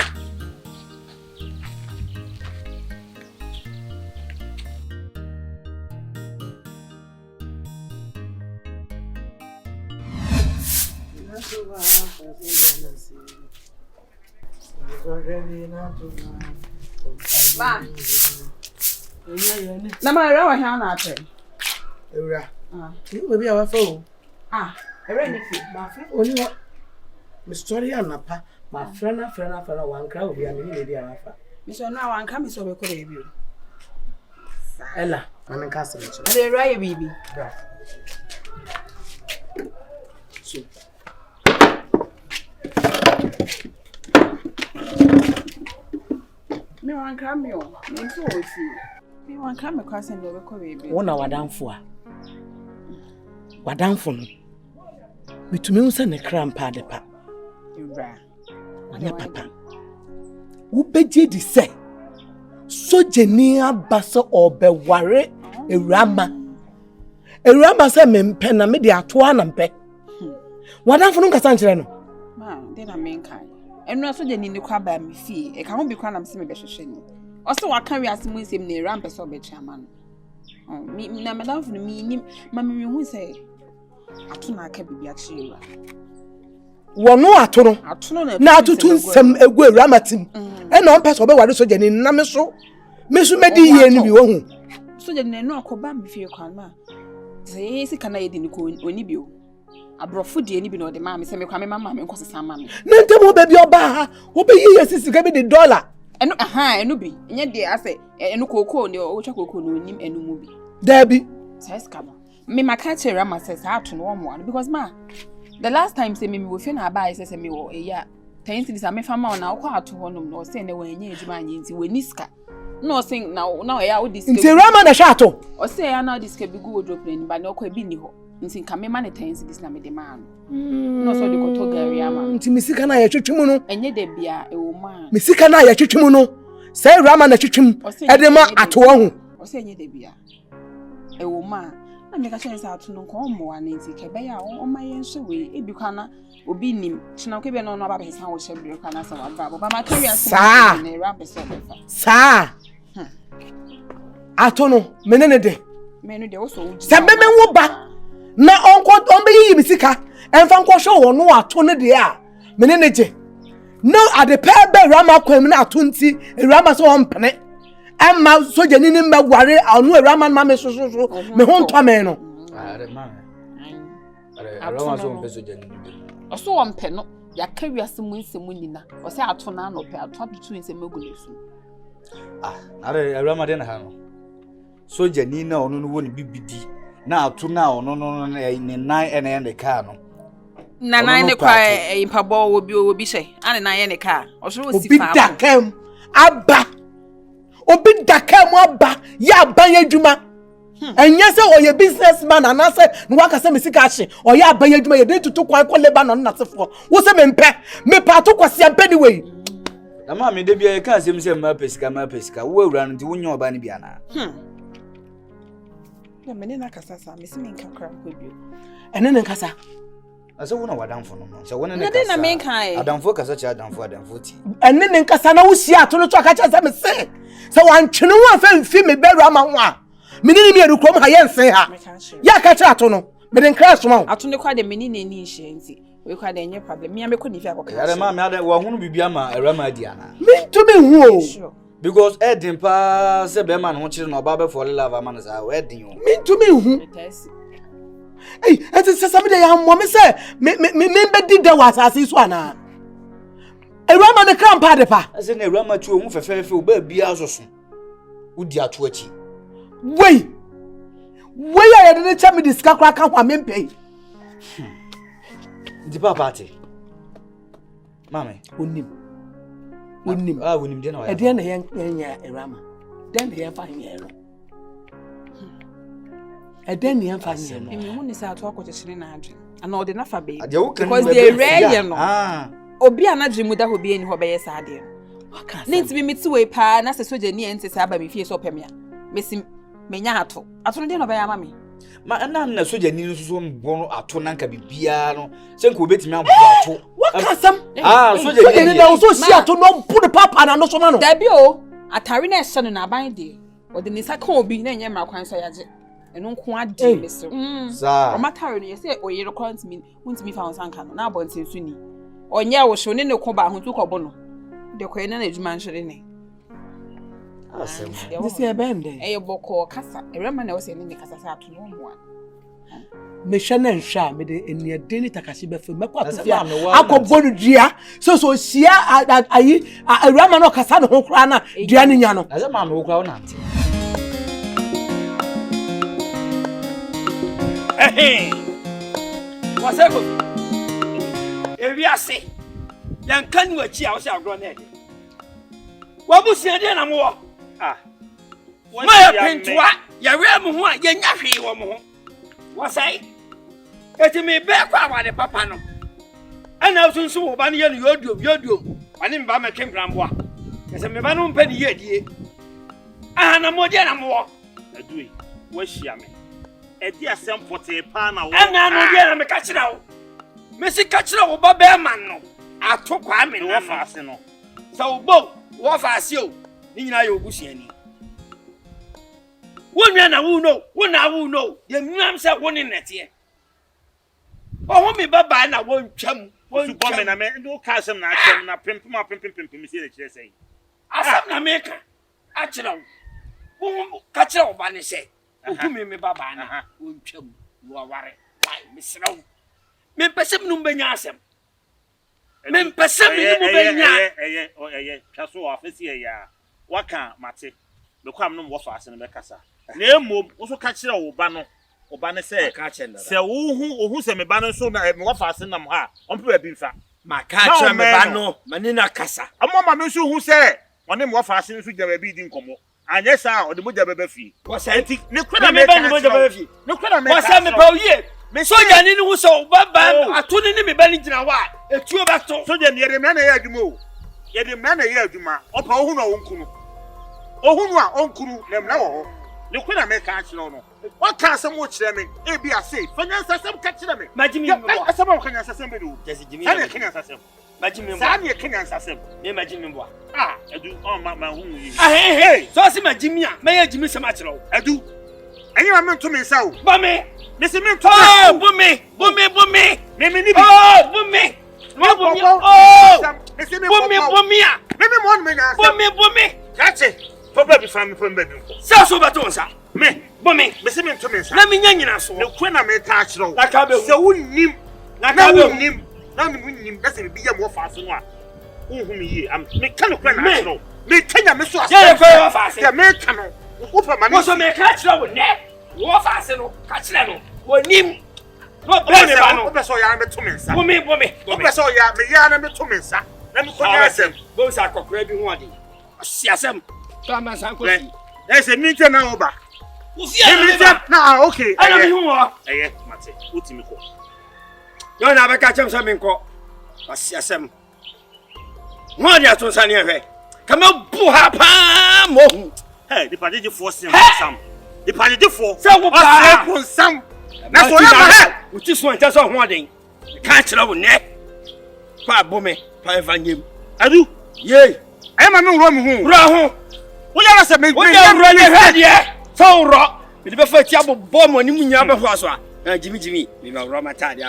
Ma. Na ma ra wa ha na ape. Ewura. We be our phone. Ere ni fi. Ma friend oni wa. Me story anapa. Ma friend wan kra obi am ni be afa. Me so na wan ka me so be ko be bi. Ella, na me ka se nche. Ade ra ye bibi. So. Me wan ka me o. Me so o si. Me wan ka me kwa se ndo be ko be bi. Wona wadanfo a. Wadanfo no. Bitumi unse ne krampa de pa. Ewura. Anya papa. Wo beje di se. Sojeni abase obeware Awurama. Awurama se mempe na me de ato anampe. Wadanfo no nkasa nkire no. Ma, de na me nkan. Enu sojeni ni kwa ba me fie. E ka ho bi kwa na me se me be hwehwe ni. Oso waka wi asem nsem na Awurama se obechi ama no. Mi na madamfo no mi nim ma me hu se ato na aka bibia chira. Wono ato no na atutu nsem egu Awurama tim. E na on pese obeware sojeni na me so medi ye ni bi wo hu. Sojeni na enu akoba me fie kwa ma. Ze isi kana yedi ni ko oni bi o. Abrofo de ni bi no de ma me se me kwa me mama me nkosesa ma me. Na ntem oba bi oba ha, oba yi yesi ka bi de dollar. Enu bi. Nye de ase enu koko ni o twa koko no nim enu mu bi. Dabi. Sai skaba. Me maka chere ma se sa ato no mo because ma the last time say me we fe na ba say me wo eya 10 cities am fama na akwa ato honum no say na wanya ejuma anyi nti we niska no sing na eya wo diska nti Rama na sha ato o say ya na diska bi go drop ni ba na okwa bi ni ho nti nka me ma ne 10 cities na me de ma no so de ko to gari ama nti misika na ya twetwemu no enye de bia e wo ma misika na ya twetwemu no say Rama na twetwem e de ma ato ho o say enye de bia e wo ma na me ka chense ato no ko mo wa nti ke be ya o ma yen so we e bi kwa na obi nim china ko be no no aba be san wo hye bi kwa na sa wa ba ba ma carry asen na Rama so be fa sa ato no menene de menu de wo so wo se be me wo ba na on be yi misika enfa nko hwe wo no ato no de a menene je no ade pe be Rama kwam na ato nti Rama so on pene emma sojeni ni mbaware anu Rama ma me so me ho ntwa me no are ma are Rama so mpe sojeni ni oso on pe no ya ka wiase mu nsemu nyina o se ato na no pe ato atutu nsemu egulesu are Rama de na ha no sojeni na ono no woni bibidi na ato na ono no ne nan ene ye ne ka no na nan ne kwa impabo obi hye ane nan ye ne ka oso wo si fa obi dakam aba obi dakam aba ya ban adwuma enye se oye businessman anase no waka se misika hye oye aban adwuma ye de tutu kwan ko Lebanon na sefo wo se me pa to kwase ampe ni we na ma me de bia ye kan se ma pesika wo awura no nti wonya oba ne bia na na me ne na kasa sa me se me nka kra ko bio ene ne nkasa Asa wona wadamfo no. Se wona ne Na kasa. de na men kan. Adamfo kasa cha adamfo ti. Enne ne nkasa na wusi ato no to aka cha se me se. Se wantwene wo afa mfi me beru ama ho a. Menini me edukrom ha ye nsen ha. Ya ka cha ato no. Me de nkra so ma. Ato ne kwa de menini ni nhye nti. We kwa de nye problem. Me ameko ni fi akoka. Yare ma me ade wo hunu bibia ma Awurama di ana. Me to me hu o. Because Edin pa se be man ho chire na oba be fall love man sa Edin o. Me to me hu. Hey, ati sesa me de ya mo me se me be di da wa asase so ana. Awurama ne kram pa de pa. Ase na Awurama tu o hu fefefe o ba bia asoso. Udi ato achi. Wei ya de cha me diska kra ka hwa me mpei. Di papa ate. Mame, Onim. Wonim de na wa. E de na ye nya Awurama. Den de ye fa nya ero. E de na ye fa nya ero. Me hu ni sa ato akochechire na adwe. Ana ode na fa be. Because they rare no. Obi anadwe mu da hobi eni ho be ye sa ade. Nti bi meti we pa na se soja ni ente sa ba me fie so pemia. Mesi menya ato. Ato no de no be ya ma me. Ma na soja ni so mbo ato nanka bibia no. Se nko betimi ambo ato. Wakasam. Soja ni na so si ato no mpu de papa na no so ma no. Da bi o. Atare na ehye no na aban de. Ode ni saka obi na enye mra kwan so yaje. Eno nko ade meso. Sa. O matare no ye se oyere kwant mi untimi fa onsanka no na abonten su ni. Onye wo hwe ne ko ba ahotu ko bo no. De ko ena na ejuma nhwere ne. Asem. This year bende. E boko kasa. Awurama na wo se ne kasa sa ato no mo a. Me hwene nhwa me de eni ade ni takashi be fe mekwa tofia akobonu dia so sia ayi Awurama no kasa no ho kra na dia ni nya no. Ase ma me wo kra wo nante. Waseko. Ewi ase. Yan kan wachi a wo se agro na de. Wa bu sia de na mo wo. Ma ya pentwa, ya we mu ho a ya nya hwe wo mo ho. Wasai. Eti me be kwa wa de papa no. Ana sunsu wo ba ne ye no yodum. Ani mba me kembrambo a. Ese me ba no mpa ni ye die. Na mo de na mo wo. Adjei, wo hia me. Edi asem pote pa na wo. Ana no de na me ka kira wo. Me si ka kira wo ba be man no. Ato kwa me wo fa ase no. Sa wo bo, wo fa ase o. Ni nyina ye obusuani. Wonua na wo no. Ye nwam se wo ne nete. Oh me baba na wo ntwam. Wo su bo me na me ndo ka asem na asem na pimpim si na kire sei. Asem na me ka. A kira wo. Wo ka kira wo ba ne se. Oku me baba na wo ntwam. Wo ware. Wai me sraw. Me pesem no benya asem. Me pesem no benya. Twaso afesi ya. Waka mate. Me kwam no wo fa ase no be kasa. Na emom wo so ka kira wo ba no. Oba ne se se wo se me ba no so na me wo fa ase nam ha. Ompe ba bi mfa. Ma ka kira me ba no. Mani na kasa. Amoma me so hu se one me wo fa ase so gya bi di nkomo. Anye sa o de mo gya beba fi. Wo se nti ne kwena me ba ni mo gya beba fi. Ne kwena me. Wo se me pa oye. Me so ya ni hu so baba ato ni me ba ni gina wa. Etuo ba to. So de ne yere me na ye adwuma o. Ye de me na ye adwuma. Opa ohu na wonkunu. Ohu no a onkunu na me na wo ho. Ne kwena me ka kire no. What can some kire me? E bi ase. Fanya sasem ka kire me. Majimi mbo. Asema o kanya sasem be do. Jesi jimi. Sa ne kanya sasem. Majimi mbo. Sa ne kanya sasem. Me majimi mbo. Edu on ma hu yi. Hey. So asi majimi a, me ye jimi se ma kire o. Edu. Enyi ma me nto me nsa o. Ba me. Me se me nto. Bu me. Me ni bi. Bu me. Me Bu me a. Me mo on me na. Bu me. Kache. Papa bi fa me pon ba bi. Sa so ba to nsa. Me. Bu me. Me se me nto me nsa. Na me nya nyina so. Ne kwena me ka kire o. Na ka be. Se wonnim. Na ka be wonnim. Na me wonnim. Na se bi ya mo fa so no a. Unhu me yi. Me ka no kwena kire o. Me kanya me so ase. Ya fa fa ase. Ya me ka no. Wo fa ma Wo so me ka kire wo ne. Wo fa ase no. Ka kire no. Wonim. No blame ba no. Wo be so ya me to me nsa. Bu me. Wo be so ya me ya na me to me nsa. Na me konya asem. Bo sa kokora bi ho ade. Si asem. To ma san ko si. Ese minte na oba. Usi ya na okay. Ana mi hu ho. Mate. Utimi ko. Yo na be ka chem so mi nko. Asi asem. Mo ade aton sane ehwe. Kama bu ha pa mo hu. Hey, the party force sam. The party force. Se wo pa sam. Na so ya ma he. Uti so nta so ho ade. Can't tell you, Pa Bome, Pa Evangem. Adu, Yea, I am a new room. Raho. What you say? Me Running head, yeah. So rock. With the first yabo bomb on you, Yabba. Jimmy, we will run my tide.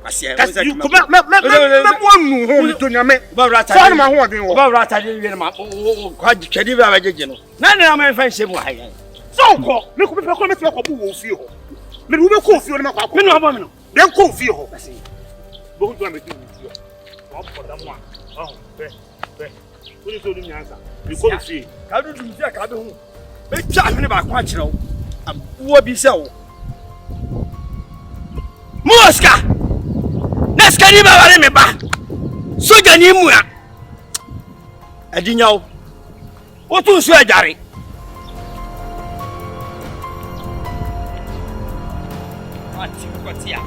I see. You come out, one who do not make Barata. My one, Barata, quite Chediva. None of my friends say why. So go, look at the comment of who will feel. Me we will call you in my car. Then call feel. I see. But do I make you? For that one. Oh, what is the answer? You call see. How do you think I do? Make time about quite low. What be so? Mosca! Let's get him out of me back. So, Janimua. I didn't know. What was your diary? What's here?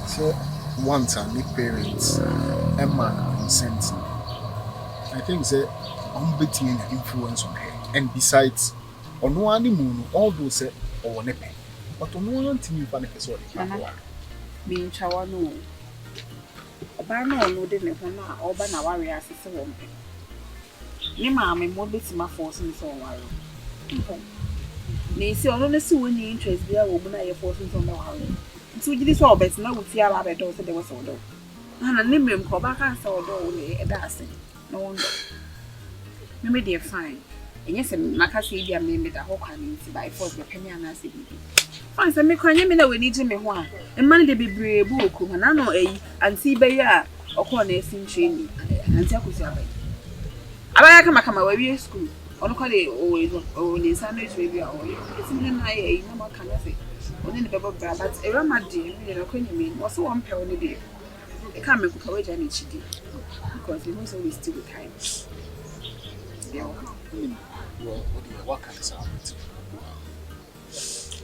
So, once I meet parents, Emma consent. I think that I'm betting influence on her. And besides, on one moon, all those say, or nepe. But on one thing you find a person. Being Chawano. Obano no didn't know or Bana warriors is a woman. Nima, my more bits my force and so on. They say, only see when you interest their woman, I force on the world. So you saw best now with your rabbit door, there was order. And a name him call back and saw only a dancing. No wonder. Maybe they're fine. And yes, and Macassi, dear name with a hawk and by force the penny and I see. Fine, so make me know we need to make one. And money they be brave, book, and I know a and see by ya or corner sin chain and Takusa. I come away school. On call it always only Sundays, maybe or it's in high, no more can I say. Only the Bible, but Awurama dear, you know, when you mean, was so one pound a day. I can't make a courage and each day because it was always still the time. What kind of sound?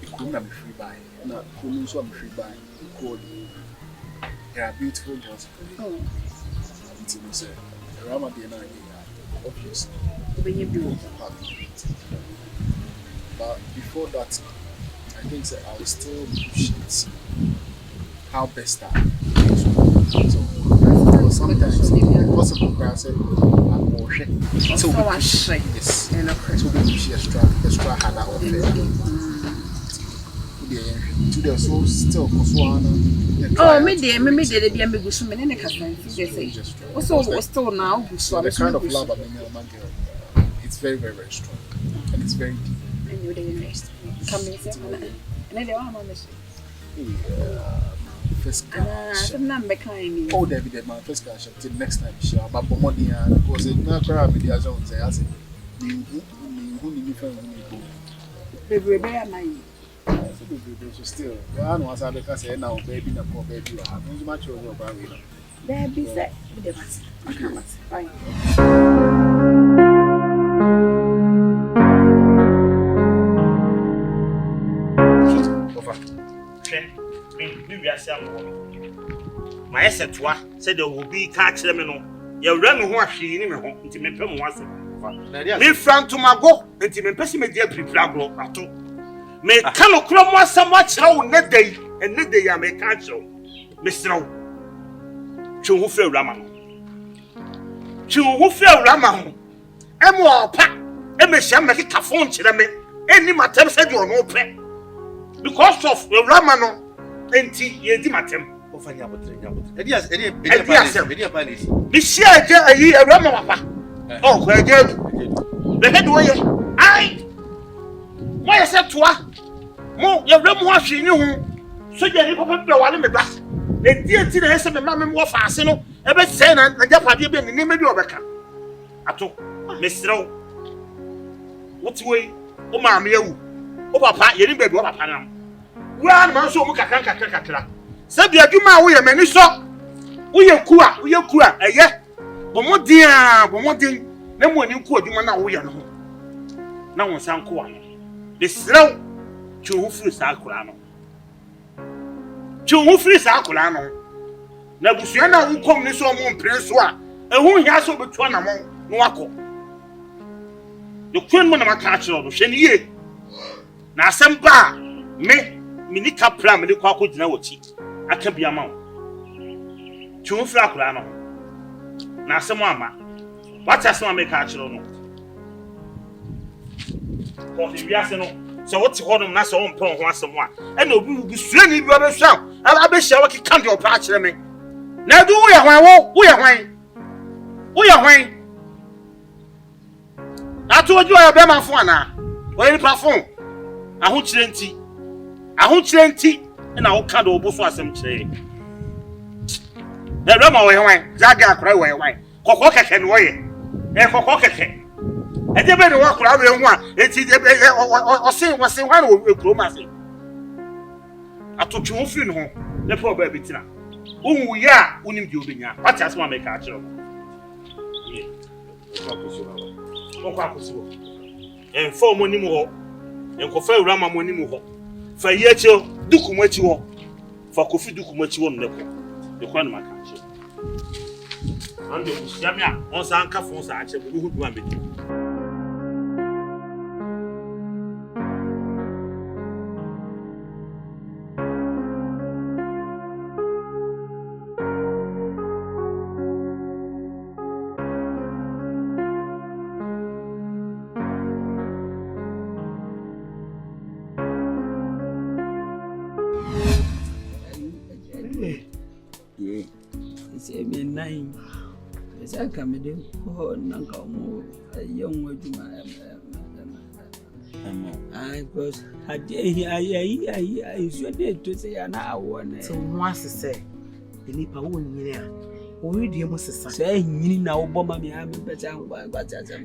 You couldn't be free by, not couldn't so be free by. They are beautiful girls. Oh, Until you say, Awurama dear, obviously. When you do, but before that, I think that I will still push it how best I can. So sometimes possible I say I'm more shit. So we push this. So we push extra harder or today so still oh, me dear, me did be a big woman in a castle. Also, still now, so the kind of love I'm in, it's very, very, very strong and it's very deep. And you're the next. Come in, and then I'm on the first number kind. Oh, David, my first cash till next time. Sure, but Bomodia was a crowd with the other ones. I said, who need me baby, my still, I know as I can say now, baby, no poor baby. I have much over about it. Baby, say, fine. My assetwa said there will be catch them. You run who are she in me into me pem once. Me front to my go, and me person me dear pre-plagro at all. Me cano cromwa so much now, net day, and net day I may catch you. Mr. Chu who feel Raman. Chu who feel Raman. Emo pa, Emma make a phone to them. Any matter said you are no pay. Because of the Ramano. Enti ye di matem ofanya botre nyabotre edi bi share je ayi Awurama papa o ko eje be head wo ye ai mo ye se toa mo ye Awurama ho ahwe ni hu so je ni papa be wale me ba enti na yese me ma me wo fa ase no e be se na japade be ni me bi obeka ato mesrew woti we o ma me yawu o papa ye ni be bi o papa na Run, man, so much kakra. Sabi adwuma wo ye mani so. Wo ye kua, eye. Bomodin, na mo ani ku adwuma na wo ye no ho. Na won san ko ano. De srew chu firi sa akura no. Chu firi sa akura no. Na busua na wo kom ni so mo mpre so a, ehu hia so betu na mo no akọ. The queen man of catch on Sheni. Now, some bar, me, Minica Pram, and the Quaco Dinawati. I can be a mount. Two flack rano. Now, some mamma. What has one make catch on? What if you ask no? So what's called him? That's all upon once and one. And no, be swinging you ever shout. I'll be sure what you can't do a patch me. Now, do we are wine? We are wine. I told you I have my phone now. Where you perform? I won't chlenty, and I will cut over for some trade. The Rama wine, Zaga cry wine, Cococa can weigh, and Cococa can. And they better walk around one, and see or say was say one will grow massive. I took you off in home, the poor baby tina. Oh, yeah, wouldn't you be now? What has one make a job? And 4 money more. And for Rama money more. For Yecho, Dukumachi, for Kofi Dukumachi on the Quanma country. And the Yamia, on Sanka Fonsa, actually, who would want me. I come in, oh, Nanka, a young woman. I was Adjei, I should to say an hour. So, once to say, the Nipa won't hear. Already, you must say, you know, Bomber, me, I'm better.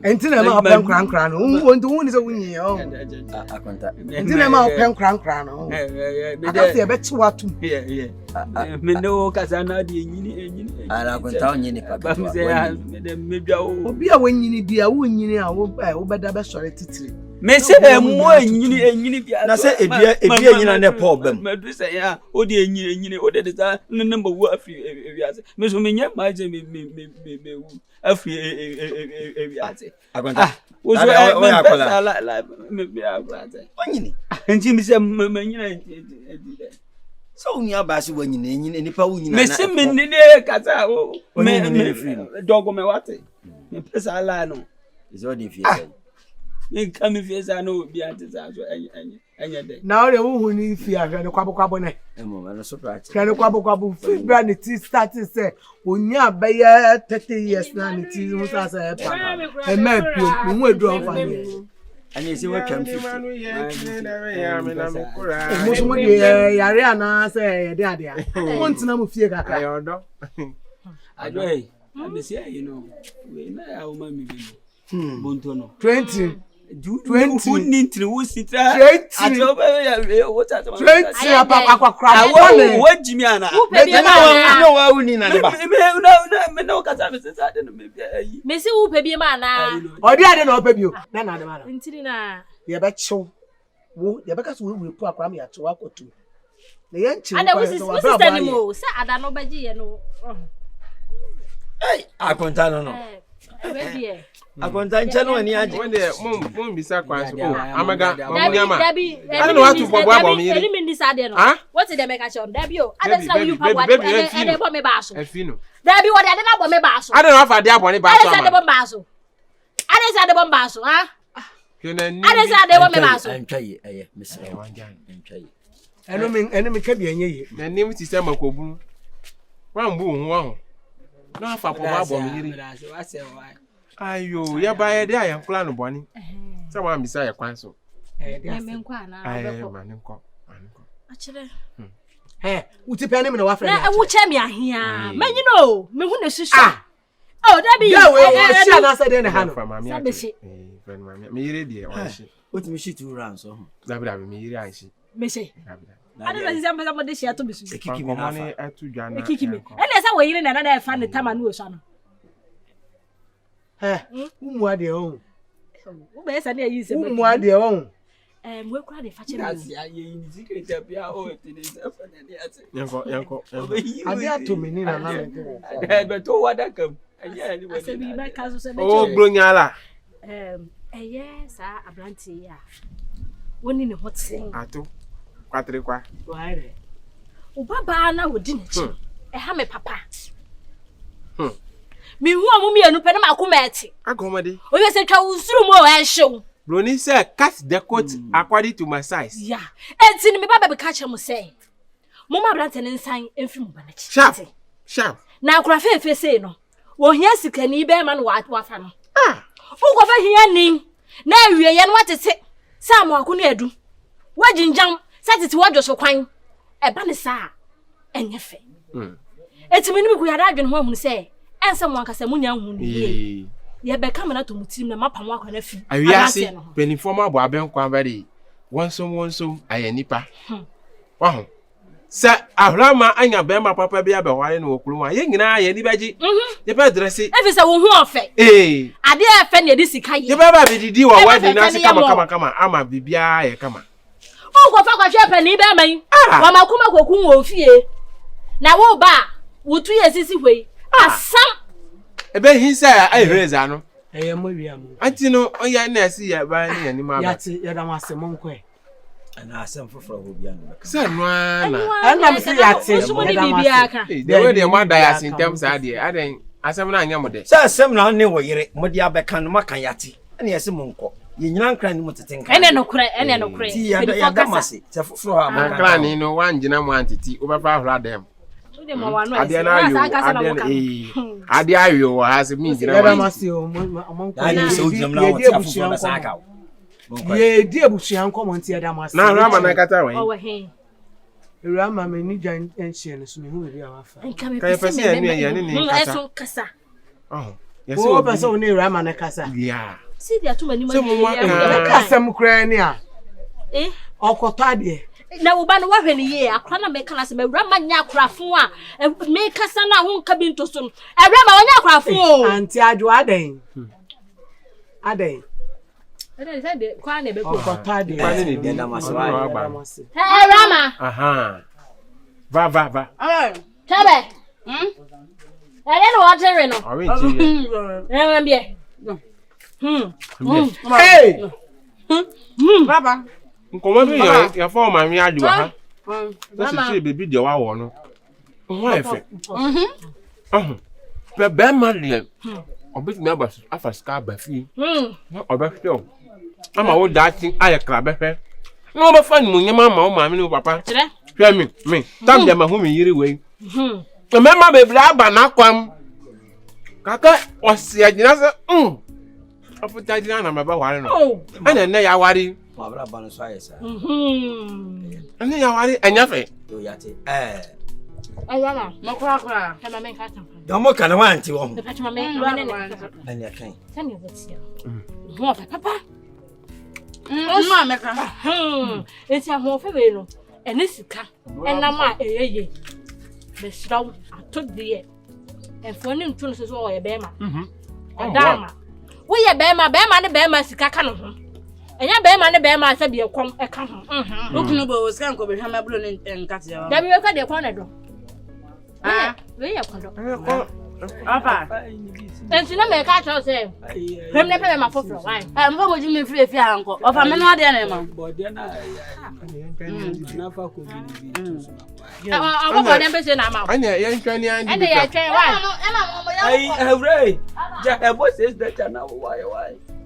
Until I'm up and cran, who want to win is a winning. I contact. Until I'm up and cran. I got the bet what to hear. Me know Casana, I can tell you, maybe I'll be a winning idea, winning, I will buy over the best sorry to Messi, more in I say, if you're in a problem, Medusa, oh, dear, you know, that is the number worth Miss Minya, my Jimmy, a free I went. Was and Jimmy said, so near Bassy when you name any power in Messi, Casa, dog on my water. Pessalano is only if you come if yes, I know behind his house any day. Now the woman need fear and the Quabocabone. And surprise. Can a Quabocabu brand it is started say, when you are 30 years now, it is as a map you will draw for you. And you see what comes to most of Yariana say, Daddy, once no fear. I do. I say, you know, we know mammy. Bontono 20 who need to sit what Jimiana? No, I will need no, Messi who pay me mana. Or the other no pay you. None of the matter. Intina. The bet show. The because we will put a crummy at 2 or 2. The young and there was anymore. Say, I don't know, Baji, no. Hey, I can't know. I can't tell any idea. When the moon be sacrificed, Amaga, Debbie, I don't know how to forward me. Huh? What's the make a show? Debbie, I don't know you for what me basso. Debbie, what I don't know about basso. I don't know if I dare want to buy the basso. I didn't say the bombasso, huh? I didn't say they want me basso. I'm trying, Miss Wanjan. I don't mean enemy can be any. The name is Sistema Cobu. One boom, one. No, for I say, why? Ayo, ya buy there, I am planning bonnie. Someone beside a council. Actually, hey, would you pay him in a waffle? I will tell me here. Man, you know, me who is oh, that be I said in a hand from my me ready. What me she 2 rounds? That would be me, I see. Missy. I don't know somebody share to be kicking money at 2 Jan. Kicking me. And that's how we in another find the time I knew son. Who are their own? Who bears any use who are their own? We're quite a fashion. I dare to me, but what I come. Oh, Brunyala. yes, abranti ya. Woni ne hote. Ato. Kwatre kwa. Why? Ubaba na wodi ne chi. Ha me papa. Mi hu amumi anu pe na makoma eti. Agomade. Oye se twa usuru mo e hyew. Brony say cut the coat according to my size. Yeah. Enti ni me baba be ka che mo say. Mo ma brante ne nsan emfi mo ba na chi. Sharp. Na akura fe say no. Wo hia sikani be ma no wa fa no. Ugo fa hia nin. Na awie ye no watete. Sa mo akunu edu. Wajinjam satete wadwoso kwan. E ba ne sa. Enye fe. Enti me ni ku yada adwen ho ahunu say. Ense mo ankasa munya hu ni. Ye be kamera to mutim na mapam akwa na fi. Awiase penifoma bo abenkwa bari. Wonso ayanipa. Waho. Sa Awurama anya bema papa bia be ware no okulu a ye nyina ye ni beji. Ye be dresse. Efi se wo hu ofe. Ade afa ne di sika ye. Ye baba be didi wo wadi na se kama ama bibia ye kama. Ugo fa kwa hwe pani be man. Wa makoma kokun wo fie. Na wo ba wo tu ye sisi hwei. Asam ebe hinsa ai reza no Mo wia mo. anti no oya na asi ya ba ni ani ma ba Yati ya da masem monko e. Ana asem foforo ho bia no. sa no ana Ana msi yati. Mo ni bibia aka. the way they want die as in terms ade aden asem na anya mo de Sa asem na ne wo yire mo dia beka no maka yati. Ana yesi monko. Ye nyina nkran ni mo tetenka. Ene no kure. Ti ya da mase. Se foforo ha mo. nkra ni no wanjina mo antiti obefa ahura dem ade na ayo ade ayo wa has me jina Ya da mase o monko. Ani so jam na wo ti afoforo na saka. Ye di ebusuan komo nti ya da mase. na Awurama na kata wen owo he. Awurama me ni jan enhye no so me hu bi awafa. Kai pese enu ya ni kasa Eso kasa. yesi O pese o ni Awurama na kasa. ya Si dia tuma ni Se mo ma Ya kasa mu kra ni a. Okoto ade. Na wo ba no wahwe ni ye akra na me kana se Awurama nya akrafo a me kasa na ho nka bi ntoso no Awurama wonya akrafo o Anti adu aden. Ede se de kwa na be ko Okoto ade. pani ni Ya da mase wa. Awurama va Tabe Ede no watere no awe nti Remember Hey! Baba. nkomo bi ya fa ma mi adu ha so si baby de wa wo no ho efe be ma le obetimi afa ska ba fi na obehwe o ama wo datin aye kra behwe na wo be fa ni nyema ma wo ma mi ni papa hwe mi tam de ma hu mi yiri we mema be bra ba na kwam kaka osia gina se afuta gina na maba ware no ana ne ya ware Ma bra ba no so ayesa. ana ya ware anya fe Yo yati. Awurama makura kama me ka tan Domo kana wa anti wo. de patma me ne Ani akan. tani wotia ho fa papa Ma me ka. eti ho fa we no ene sika enam a eyeye be sraw atodie enfoni ntu no so ye be ma adama wo ye be ma ne be ma sika ka no ho enya be ma ne be ma sa bi ekom e ka ho Okunu bo sika nko be hama blo ne nkate ya. da bi we ka de kwa na do we ye kwa do Papa. enti na me ka cho se hem ne pe ma foforo why Mfa mo jimi free fi anko. Ofa me no ade na ma. Bode na na fa ko bi awo ko dem be se na ma anya ye ntwani andi ene ye twen why Ai Awurama. Ja ebo says that na why.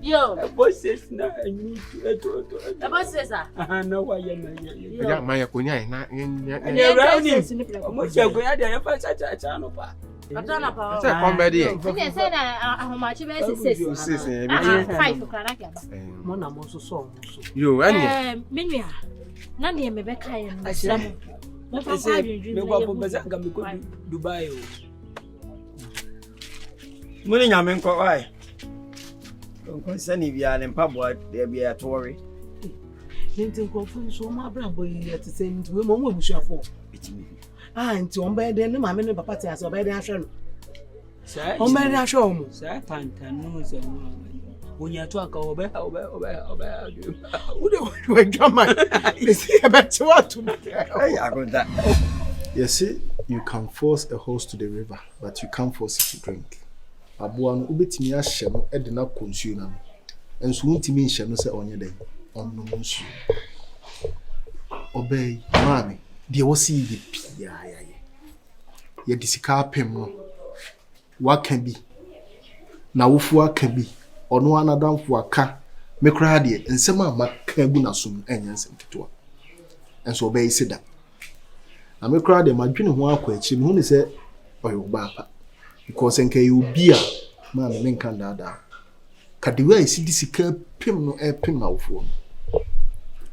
Yo. Ebo says na anyu eto. Ebo sesa. Na why na ye. ya ma ya kunya na Awurama ni. Mo se ko ya de ya fa cha no pa. Atana pa. se komedi e ene se na ahomachi be se sisi bi 5 kra na ke ba Mo na mo so so. yo anya menua na ne me be kai no sra mo mo fa kwa dwendwen Me ko pesa ga me ko Dubai o. Mo ni nyame nko wai. Nko sani bia ne mpabo de bia tori. Nti ko fu so ma bra boy yet say nti we mo busuafo. Nti on be de ne ma me ne papa te ase o be de ahwe no. On be de ahwe o mu. Sa Pantan no se mo. Onya to aka obe. We drama. See about what? Hey, agonda. You see, you can force a horse to the river, but you can't force it to drink. Abuano ubetimi ahye no e de na consume na. and so won't mean shall not say on your day on no moon. Obey, mammy, dear was see the pia. Yet this carpem. What can be? Now, what can be? Or no one adam for a car, make ready, and some of my cabuna soon, and yes, and so obey said that. I make ready my dream one question, who is it, or your bapa, because in you be a man, men can da. Kadiwa is this pim no air pim out for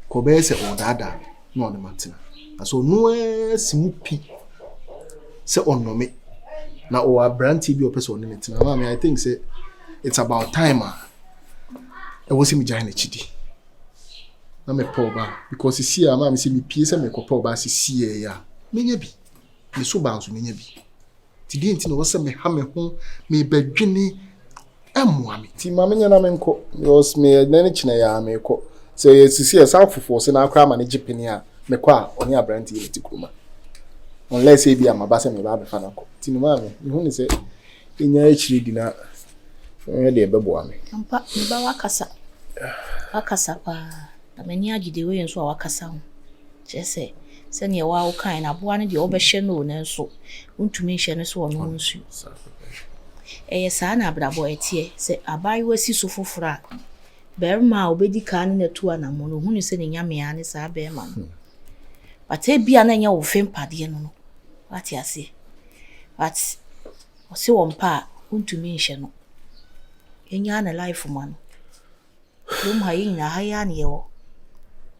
Kobe said, or dada, no, the Martina. And so no smoopy. Say on no me. Now our brand TV person in it. Now, I think say it's about time. I was in Chidi. Na me poor ba because you see mama see me pie say me ko poor ba see ya. Me nya bi. Me so ba so me nya bi. Ti di enti no wo say me ha me ho me badwene amwa me. Ti mama nya na me nko because me na ne chine ya me ko. Say you see a south for say na akra ma ne jipini a me kwa oni abrant yi ti kuruma. Unless e bi amabasa me ba be fa na ko. Ti no mama me hu ni say inya echiri di na e de bebo ame. Ampa me ba wakasa. Wakasa pa. Ameni agide we nso wakasa ho. Chese se ne wa wo kan na boa ne de obehye no na nso. Untumi hye ne so ono nsu. Sa na brabo etie se abai wasi so fofora. Berma obedi kan na tu anamo no hunu se ne nyame ya ne sa be ma no. But e bia na nya wo fempade no no. Wati ase. But o se wo mpa untumi hye no. Enya na life man. Dum ha yin na ha ya ne yo.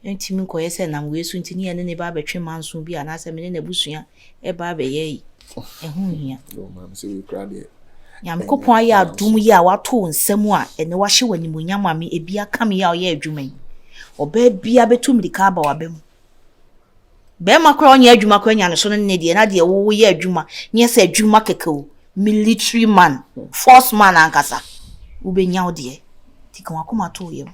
Enti mi koye se nam we su ntini ene ne ba betwe manso bi anase me ne na busua e ba be ye. Ehun hia. No man say we cry there. Nyam kopon aye adum yi a wato nsem a ene wa hye wanimunyam ame ebia kam ya o ye adwuman. Oba bia betum dika ba wa bem. Be makro onye adwuma kwa nya ne so ne de na de wo ye adwuma nye se adwuma kekeo military man force man ankasa ubenya ode tika wakoma to yem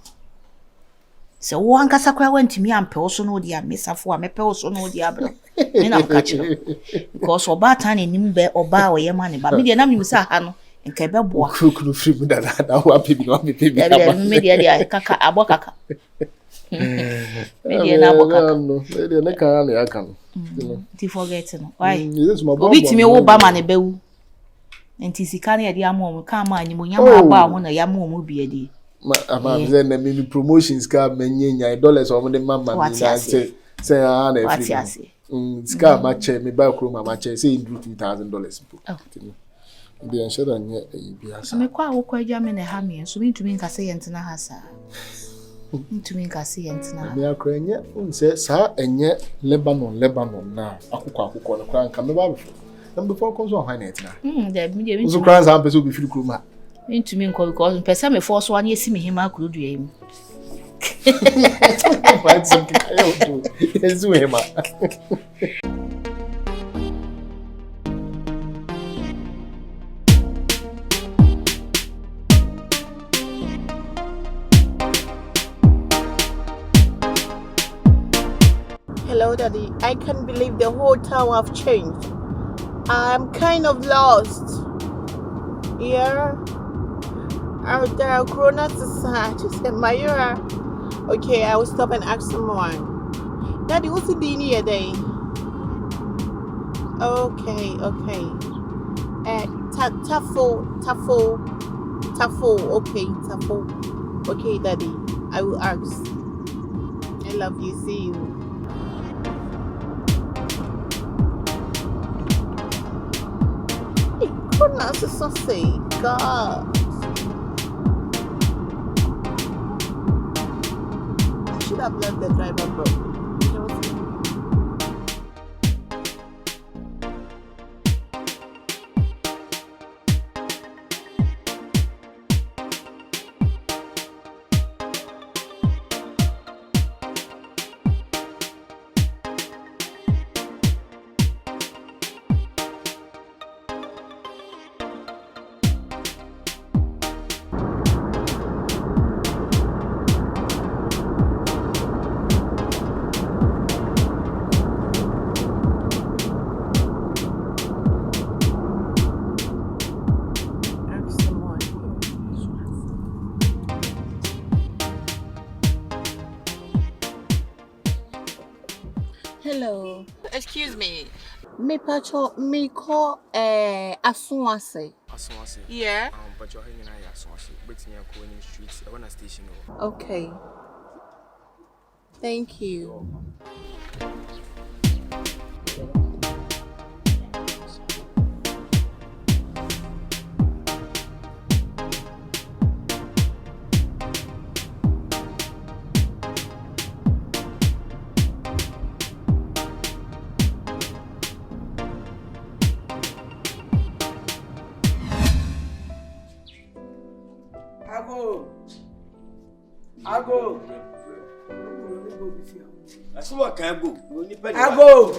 se wo ankasa kwa wantimi ampe so no de amesafo a mepe so no de abro me na mkachiro because oba tan enim be oba oyem ane ba me de na me sa ha no nka be boa kru free mu da wa pebi no me pebi me de kaka abokaka me de na abokaka no me de na kan na aka no ti forget no why obi timi wo ba ma ne bewu enti sika na de amom ka ma anyi mo nyama aba ho na yama mo bi ade ama bize na me promotions ka manyenya dollars o mo de mama ni na say na free ska ma che me ba kro ma che say $2,000 bi an shada nya bi asa me kwa wo kwa ja me na ha me so ntumi nka say yentena ha sa ntumi nka say yentena me akra nya unse sa enye Lebanon na akukọ no kwa nka me ba before and before comes on high net na the so crans am person be feel kroma ntumi nko because person me force one yesi me hima akurudu yim find something I do ezu hima. Hello, Daddy. I can't believe the whole town have changed. I'm kind of lost. Yeah. Out there, Corona society. Okay, I will stop and ask someone. Daddy, what's the dinner day? Okay. Tafo. Okay, Tafo. Okay, Daddy. I will ask. I love you. See you. Goodness, it's so sick. God. I should have left the driver, bro. Hello. Excuse me. Me pacho me call Asunwase. Asunwase. Yeah. But you're hanging out Asunwase. Waiting here going in the streets. I want a station. Okay. Thank you. Ago. That's what can go. Ago.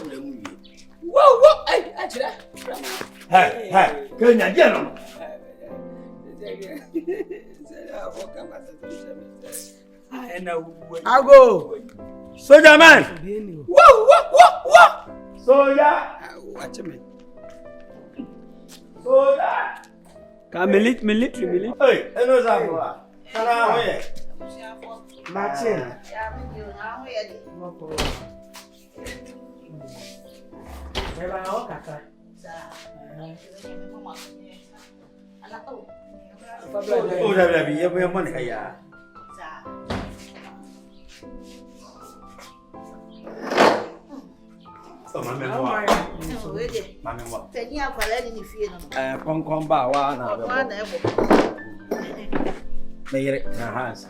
Whoa. Hey, Adjei. Hey. Can you get on? Ago. Soldier man. Whoa. Soldier. Watch me. Soldier. Come military. Hey, eno zafa. Kana we. Martin. Oh, that be your money here. Oh, my memoir. My memoir. May it in her hands.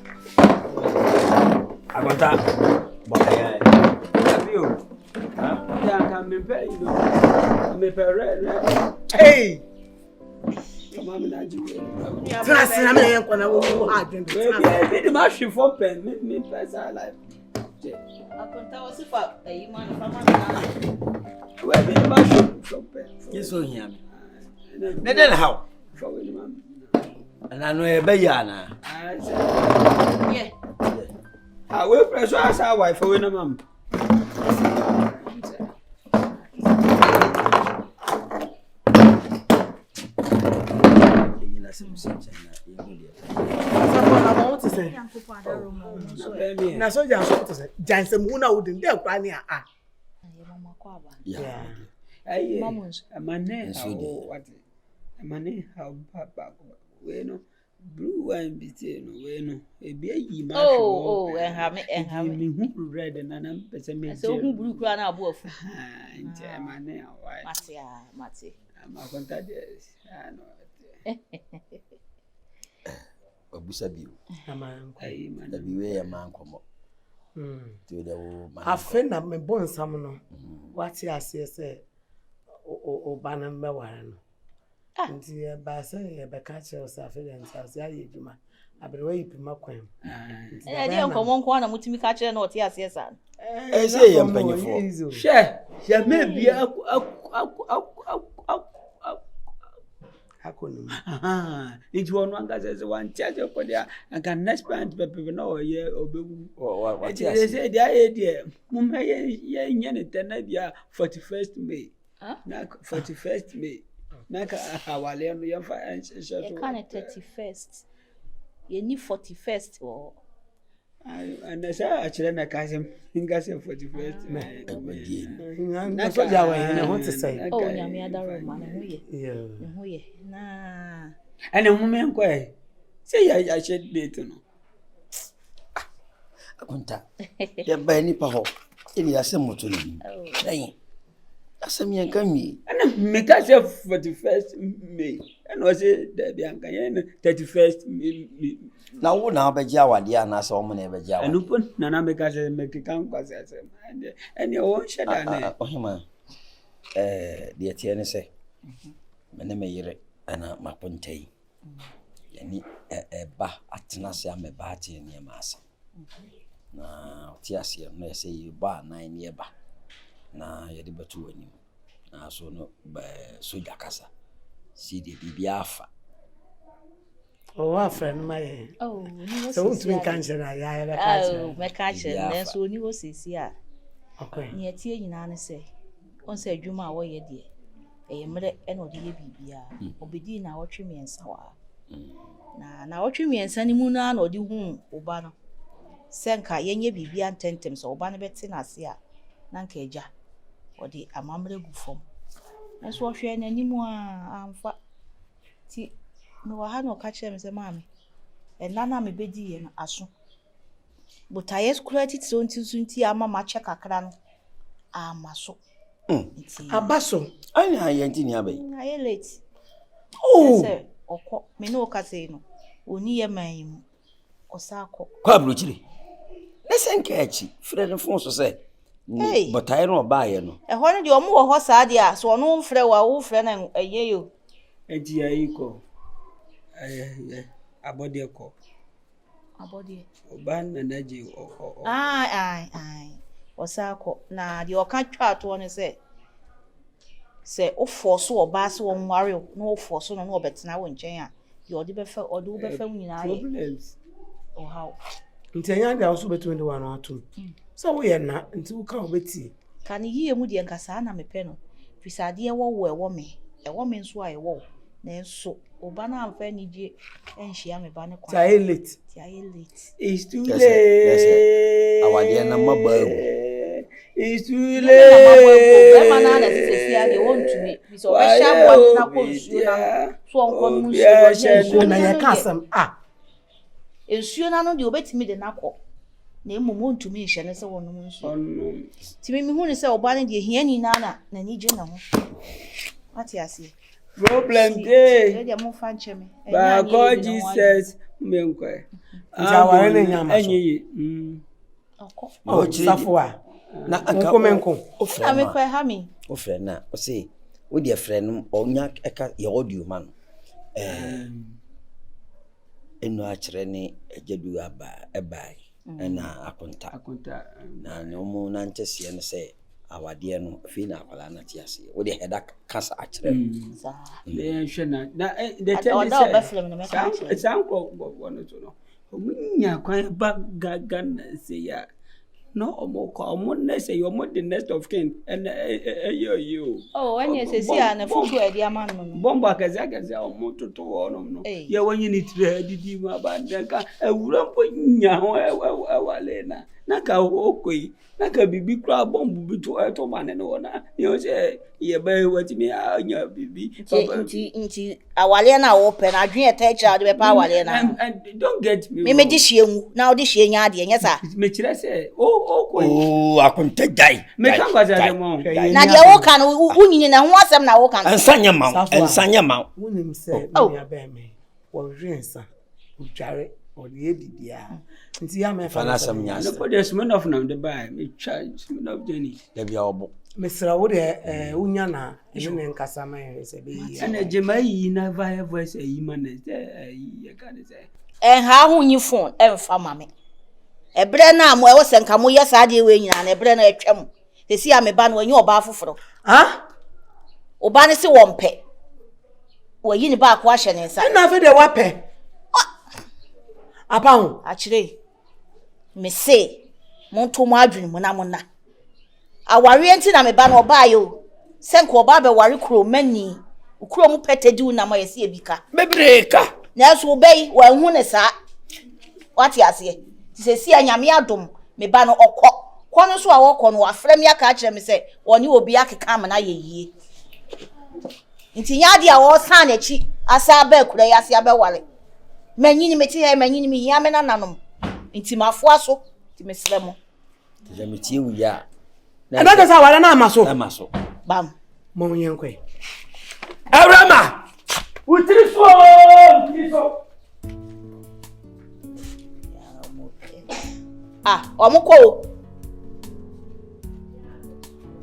I got that. But have you? Yeah, can be pay you. Me pay. Hey. Come on, Adjei. Trust me, I'm not going to hard drink. Baby, the machine for pen. Me person life. I can't tell if a man from where the machine for pen. Yes, so here. Then how? And I know a bayana. Yeah. I will press our wife for winner, mum. Want to say? Na so ja so say. Jansem hu na wudin dey kwa ni a. Yeah. Aye. Amane what? Amane how papa we no blue wine bitie no we no e bia yi ma oh enha me hu red na na pese me so hu blue kura na abo afu nje amane why mate ama konta des no Babusa biu. Ayi man. Da biwe ya man komo. To the man. Afen na me bon sam no. Wati ase se o bana mbeware no. Nti e ba se e be ka che o sa fe den sa se aye djuma. Abrewa yipima kwam. E dey nkomo nko na mutimi ka che na o ti ase sa. E se ye mpanyefo. She me bia Hakono. It won one guys one charge for there and can next pant people no ye obewu. What they say dia idea mum ye nyane tena dia 41st May. Na 41st May. Na ka hawale no ye fa ansho. Ye kan 31st. Ye ni 41st or and I say actually na kasem ngase 41st May. Na so ja wa ye want to say. Oh nyame adaro ma na ho ye. Yeah. Ho ye. Na. And a woman quay. Say I shed date no. Akunta. Ya ba ni pa ho. Ili asem moto ni. Dai. Asem yan kan mi. And me ka say 41st May. And was it there be anka yen 31st May. Na wo na ba gia wade ana se o mo na ba gia. Anu pon na na me ka say me kan kwase asem. And you won shed na. Ohima. De tie ne se. Me ne me yire ana mapontai. Yani ba atena se am ba tie ne ma ase. Na ti ase no ye say ba 9 ye ba. Na ye de batu anim. Na so no ba soja kasa. Si de bibia afa. Oh, our friend my. Oh, so won't we cancel ya be catch. Oh, me catch then so ni wo sisi a. Okay. Ni etie nyina ne say. On say adwuma a wo ye de. E mere e no de ye bibia. Obedi na wo twemi ensa wa. Na wo twemi ensa ni mu na odi hu oba no. Senka yenye bibia ntentem so oba ne beti na ase a. na nka eja odi amamre gu fom enso ohwe na nimu amfa ti no wa ha no ka kire me se maami enana me bedi ye no aso but ayes kurati sunti ama ma check akra no amaso abaso anya yanti ni abai aye late se okọ me no ka say no oni ye man osako kwa bruchiri lesen kechi frere fon so say but I no ba ye no e ho no de omo wo ho sa de a so ono mfre wa wo frɛ na eye yo Adjei ayiko abode ko oba na Adjei ai osako na de oka twa to no se o force oba se wo nware no force no obetena wo nchen a de odi be fa nyina ye problems how ntenya de aso betu ndi wano atum so wo ye na nti wo ka obeti kan yiye mu de nkasa na mepe no fisade e wo me nso a wo na enso oba na amfa ni die enhia me ba ne kwa tia late it's too late awade na mabagu it's too late na na sisi ya de won tumi so be sha bo na ko nsuo na so onko nsuo na ye kasam ensuo na no de obetimi de nakọ na emumu ntumi nhye ne se wonum nsuo timi mi hu ne se oba ne de hia ni na ni je na ho ati ase problem dey de mo fa nche me ba God Jesus me nkwe aware ne nyama enyi safo a na anko menko ame kwa ha mi o frɛ na o se o de frɛ no onya eka ye audio man eno akyerɛ ne agyadu aba ebai na akonta na no mu na nkyɛse ne sɛ awade no fi na akwala na tiase wo de heda kasa akyerɛ le hwɛ na the tell me sanko no to no omunya kwan ba gaga na se ya no omo na say you omo the next of kin and you when you say see na fufu e dia man no bombo akaza omo toto ono no ye wanyi ni tire didi ma ba nka awura mpo nya ho wale na ka okoi na ka bibi kra bombo bi to mane no na you say ye ba watimi anya bibi nti awale na wo pe na adwen eta kira de be pa awale na don't get me me di hyiemu na wo di hye nya ade nya sa me kire say akonta dai me kan gwa za mo na de wo kan unyini na ho asem na wo kan ensanya ma wonim se me aba me wo hwensa utware o de edidia nti ya me fa na asem nya no put the smell of nam the buy me charge smell of journey da bia obo mesra wo de unya na ene nkasa man se be yi ana jema yi na via voice yi man ye kan say ha ho nyi phone emfa mame ebre na mo e wo senka mo ye sa de we nyina na ebre na atwam sesi a me ba no anyi oba afoforo oba ne se wo mpe wo yi ni ba akwa hye ne nsa na fe de wa pe apa ho akire me se mo to mo adwene mo na mo na aware enti na me ba no oba yo senka oba be ware kro mani kro mu petedi na mo ye se ebika bebreka na so obei wa hu ne sa wati ase sesi anyame adom me ba no okọ no so a wokọ no afrɛ me aka akire me se woni obi akeka am na yeyie nti nya dia wo san na chi asa ba kura ya ase abɛware manyini me ti he manyini me hia me na nanom nti mafo aso nti me srɛ mo te me tie wu ya na da sa wale na amaso bam mo nyenkwe Awurama utiri so omukọ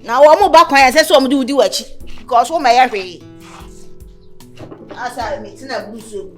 na wo mu ba kwan ya se so mu di wachi because wo ma ya hwe asa me tina buru so